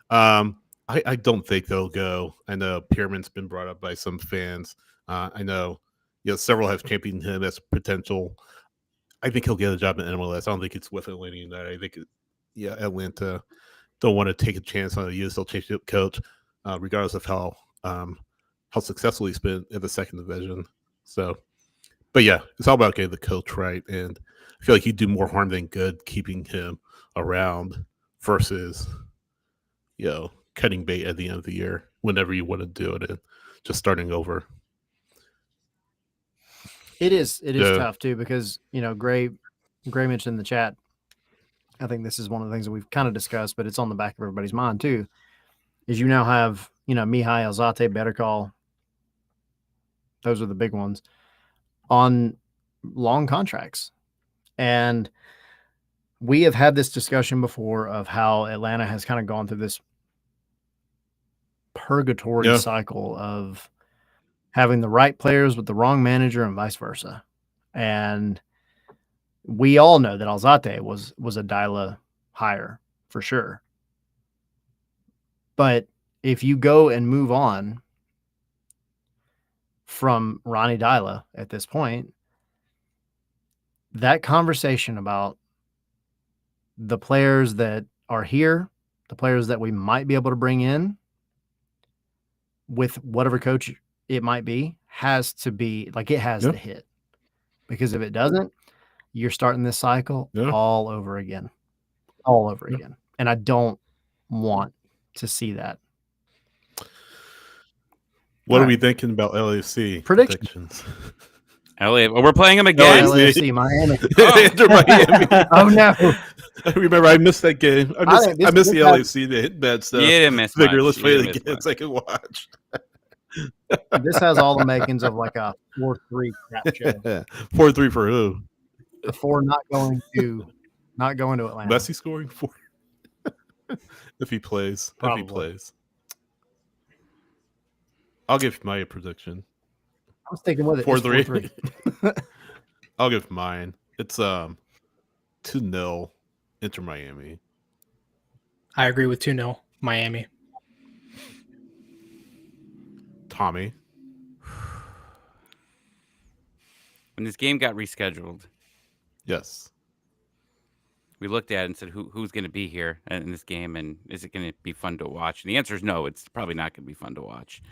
I don't think they'll go. I know Pierman's been brought up by some fans. I know several have championed him as potential. I think he'll get a job in MLS. I don't think it's with Atlanta United. I think Atlanta don't want to take a chance on a USL championship coach, regardless of how successful he's been in the second division. So, but yeah, it's all about getting the coach right, and I feel like he'd do more harm than good keeping him around versus, cutting bait at the end of the year whenever you want to do it and just starting over. It is tough too, because Gray mentioned in the chat, I think this is one of the things that we've kind of discussed, but it's on the back of everybody's mind too. is you now have, Mihai, Alzate, Better Call. Those are the big ones on long contracts. And we have had this discussion before of how Atlanta has kind of gone through this purgatory cycle of having the right players with the wrong manager and vice versa. And we all know that Alzate was a Dyla hire for sure. But if you go and move on from Ronnie Dyla at this point, that conversation about the players that are here, the players that we might be able to bring in with whatever coach it might be, has to be like, it has to hit. Because if it doesn't, you're starting this cycle all over again. And I don't want to see that. What are we thinking about LAFC predictions? We're playing them again. LAFC Miami. Enter Miami. Oh no! Remember, I missed that game. I missed the LAFC. They hit bad stuff. You didn't miss Figure, much. let's play it again so I can watch. This has all the makings of like a 4-3 crap show. 4-3 for who? The 4 not going to Atlanta. Messi scoring 4 if he plays. Probably. If he plays. I'll give my prediction. I was thinking with it. 4-3. I'll give mine. It's 2-0 Inter Miami. I agree with 2-0 Miami. Tommy. When this game got rescheduled, yes, we looked at it and said, who's going to be here in this game, and is it going to be fun to watch? And the answer is no. It's probably not going to be fun to watch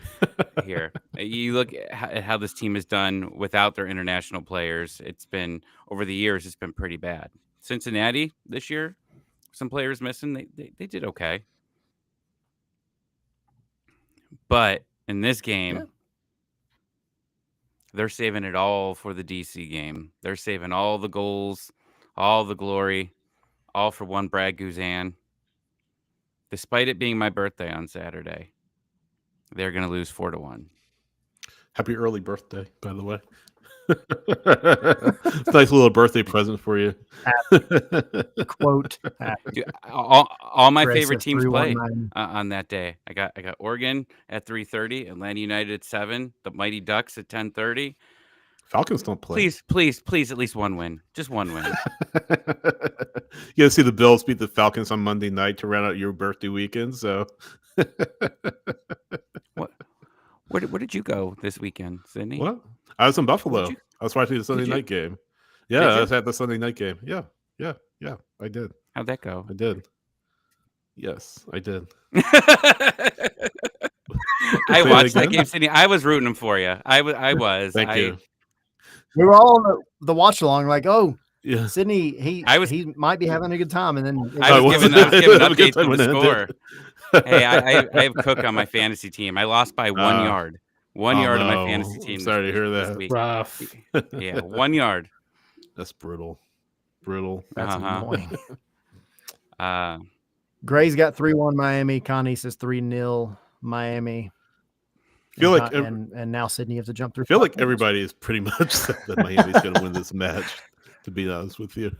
here. You look at how this team has done without their international players. It's been, over the years, it's been pretty bad. Cincinnati this year, some players missing. They did okay. But in this game, they're saving it all for the DC game. They're saving all the goals, all the glory, all for one Brad Guzan. Despite it being my birthday on Saturday, they're going to lose 4-1. Happy early birthday, by the way. It's a nice little birthday present for you. Quote. Dude, all my favorite teams play on that day. I got Oregon at 3:30, Atlanta United at 7, the Mighty Ducks at 10:30. Falcons don't play. Please, at least one win. Just one win. You gotta see the Bills beat the Falcons on Monday night to round out your birthday weekend. So, Where did you go this weekend, Sydney? What? I was in Buffalo. I was watching the Sunday night game. Yeah, I was at the Sunday night game. Yeah, I did. How'd that go? I did. Yes, I did. I watched that game, Sydney. I was rooting for you. I was. Thank you. We were all on the watch along, like, oh, yeah, Sydney, he might be having a good time, and then I was giving updates on the score. Hey, I have Cook on my fantasy team. I lost by 1 yard. 1 yard on my fantasy team. Sorry to hear that. Week. Rough. Yeah, 1 yard. That's brutal. That's annoying. Gray's got 3-1 Miami. Connie says 3-0 Miami. Feel like and now Sydney has to jump through. Feel like everybody is pretty much said that Miami's going to win this match. To be honest with you,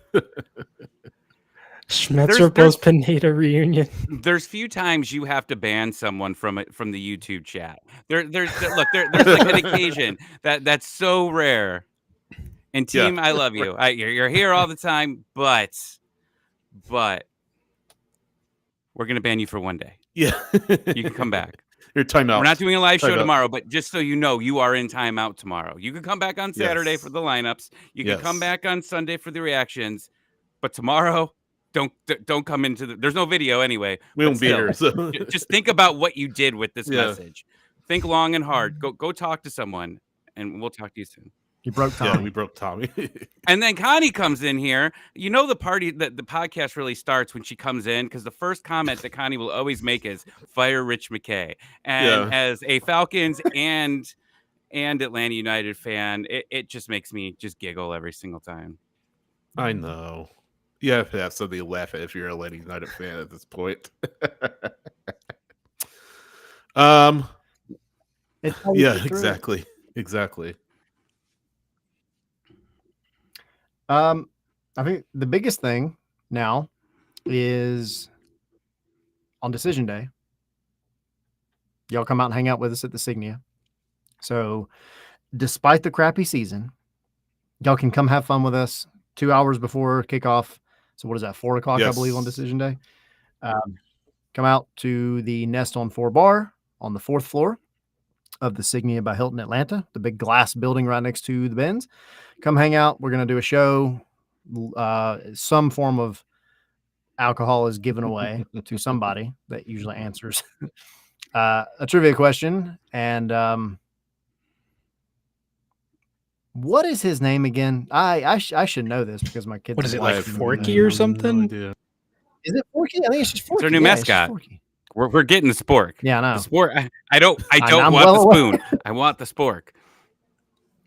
Schmetzer Pineda reunion. There's few times you have to ban someone from the YouTube chat. There's like an occasion that's so rare. And team, I love you. You're here all the time, but we're gonna ban you for one day. Yeah, you can come back. Your timeout. We're not doing a live show tomorrow, but just so you know, you are in timeout tomorrow. You can come back on Saturday for the lineups. You can come back on Sunday for the reactions, but tomorrow, don't come into there's no video anyway. We won't be here. So. Just think about what you did with this message. Think long and hard. Go talk to someone, and we'll talk to you soon. You broke Tommy. Yeah, we broke Tommy. And then Connie comes in here. You know the party that the podcast really starts when she comes in, because the first comment that Connie will always make is "Fire Rich McKay." And as a Falcons and Atlanta United fan, it just makes me just giggle every single time. I know. You have to have something to laugh at if you're a Atlanta United fan at this point. Yeah, exactly. I think the biggest thing now is on decision day. Y'all come out and hang out with us at the Signia. So despite the crappy season, y'all can come have fun with us 2 hours before kickoff. So what is that, 4 o'clock, Yes. I believe, on decision day? Come out to the Nest on 4 bar on the 4th floor of the Signia by Hilton Atlanta, the big glass building right next to the Benz. Come hang out. We're going to do a show. Some form of alcohol is given away to somebody that usually answers a trivia question. And what is his name again? I should know this because my kids. What is it, like Forky or something? No, is it Forky? I think it's just Forky. It's our new mascot. We're getting the spork. Yeah, I know. The spork. I don't want the spoon. I want the spork.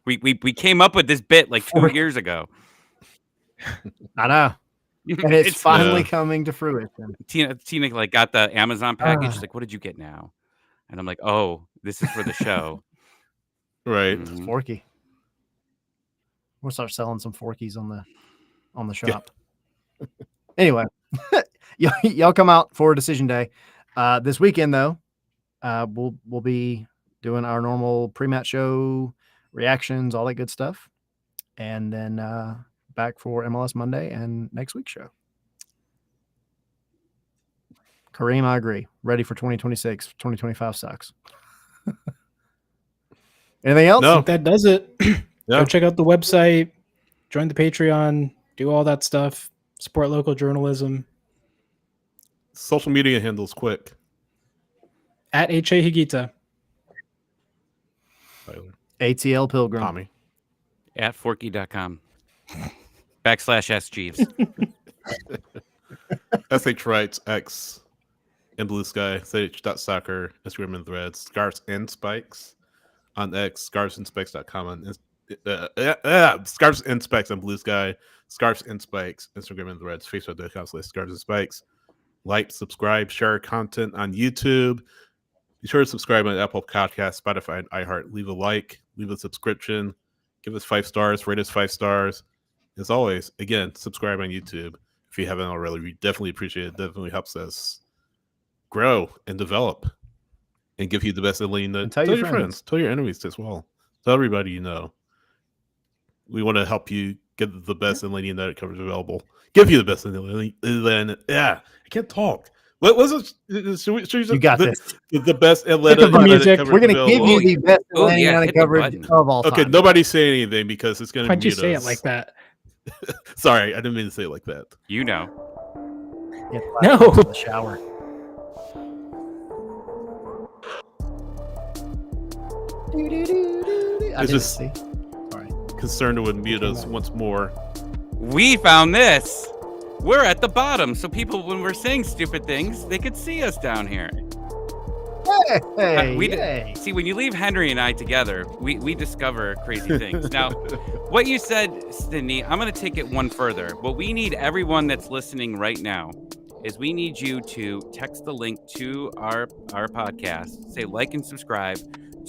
We came up with this bit like 2 years ago. I know. And it's finally coming to fruition. Tina like got the Amazon package. She's like, "What did you get now?" And I'm like, "Oh, this is for the show." Right. It's Forky. We'll start selling some Forkies on the shop. Yeah. Anyway, y'all come out for decision day. This weekend though, we'll be doing our normal pre-match show, reactions, all that good stuff, and then back for MLS Monday and next week's show. Kareem, I agree. Ready for 2026. 2025 sucks. Anything else? No. That does it. Go check out the website, join the Patreon, do all that stuff, support local journalism. Social media handles quick. At H.A. Higuita. ATL Pilgrim. Tommy. At forky.com. /S Jeeves. SH Wrights X in Blue Sky. SH.soccer. Instagram and Threads. Scarves and Spikes on X. Scarvesandspikes.com on Scarves and Spikes on Blue Sky. Scarves and Spikes. Instagram and Threads. Facebook.com/Scarves and Spikes. Like, subscribe, share content on YouTube. Be sure to subscribe on Apple Podcasts, Spotify, and iHeart. Leave a like, leave a subscription, give us 5 stars, rate us 5 stars. As always, again, subscribe on YouTube if you haven't already. We definitely appreciate it. It definitely helps us grow and develop and give you the best elite. Tell your friends, tell your enemies as well. Tell everybody you know. We want to help you get the best elite that coverage available. Give you the best elite. Yeah, I can't talk. What was it? Should you got this. The best Atlanta music. We're going to give you the best Atlanta coverage of all time. Okay, nobody say anything because it's going to. Why'd you say it like that? Sorry, I didn't mean to say it like that. You know. No. The shower. I just concerned it would mute us once more. We found this. We're at the bottom, so people, when we're saying stupid things, they could see us down here. See, when you leave Henry and I together, we discover crazy things. Now, what you said, Sydney, I'm going to take it one further. What we need everyone that's listening right now is we need you to text the link to our podcast, say like and subscribe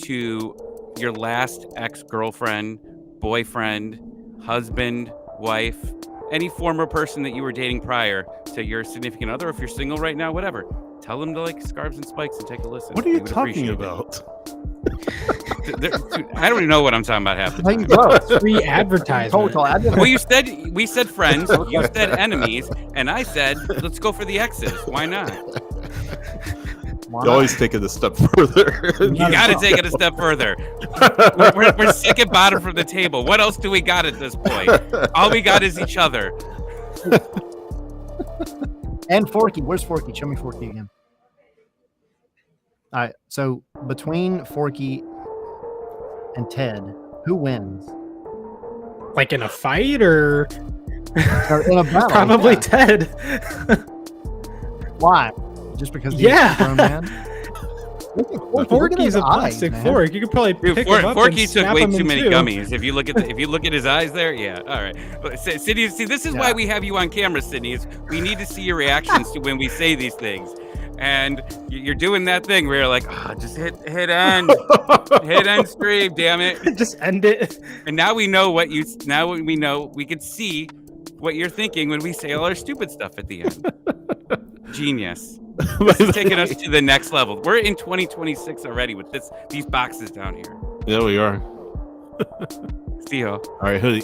to your last ex-girlfriend, boyfriend, husband, wife, any former person that you were dating prior to your significant other. If you're single right now, whatever, tell them to like Scarves and Spikes and take a listen. What are you talking about? I don't even know what I'm talking about half the time. Free advertisement. Well, we said friends, you said enemies, and I said let's go for the X's. Why not? You always take it a step further. You got to take it a step further. We're sick and bottom from the table. What else do we got at this point? All we got is each other. And Forky. Where's Forky? Show me Forky again. All right. So between Forky and Ted, who wins? Like in a fight or in a battle? Probably Ted. Why? Just because he's a grown man? Forky's a plastic fork. You could probably pick him up Forky and took snap way him too in many two. gummies. If you look at his eyes there, yeah. All right. But Sydney, see, this is why we have you on camera, Sydney. We need to see your reactions to when we say these things. And you're doing that thing where you're like, just hit end, hit end stream, damn it, just end it. And now we know we can see what you're thinking when we say all our stupid stuff at the end. Genius. This is taking us to the next level. We're in 2026 already with these boxes down here. Yeah, we are. See you. All right, hoodie.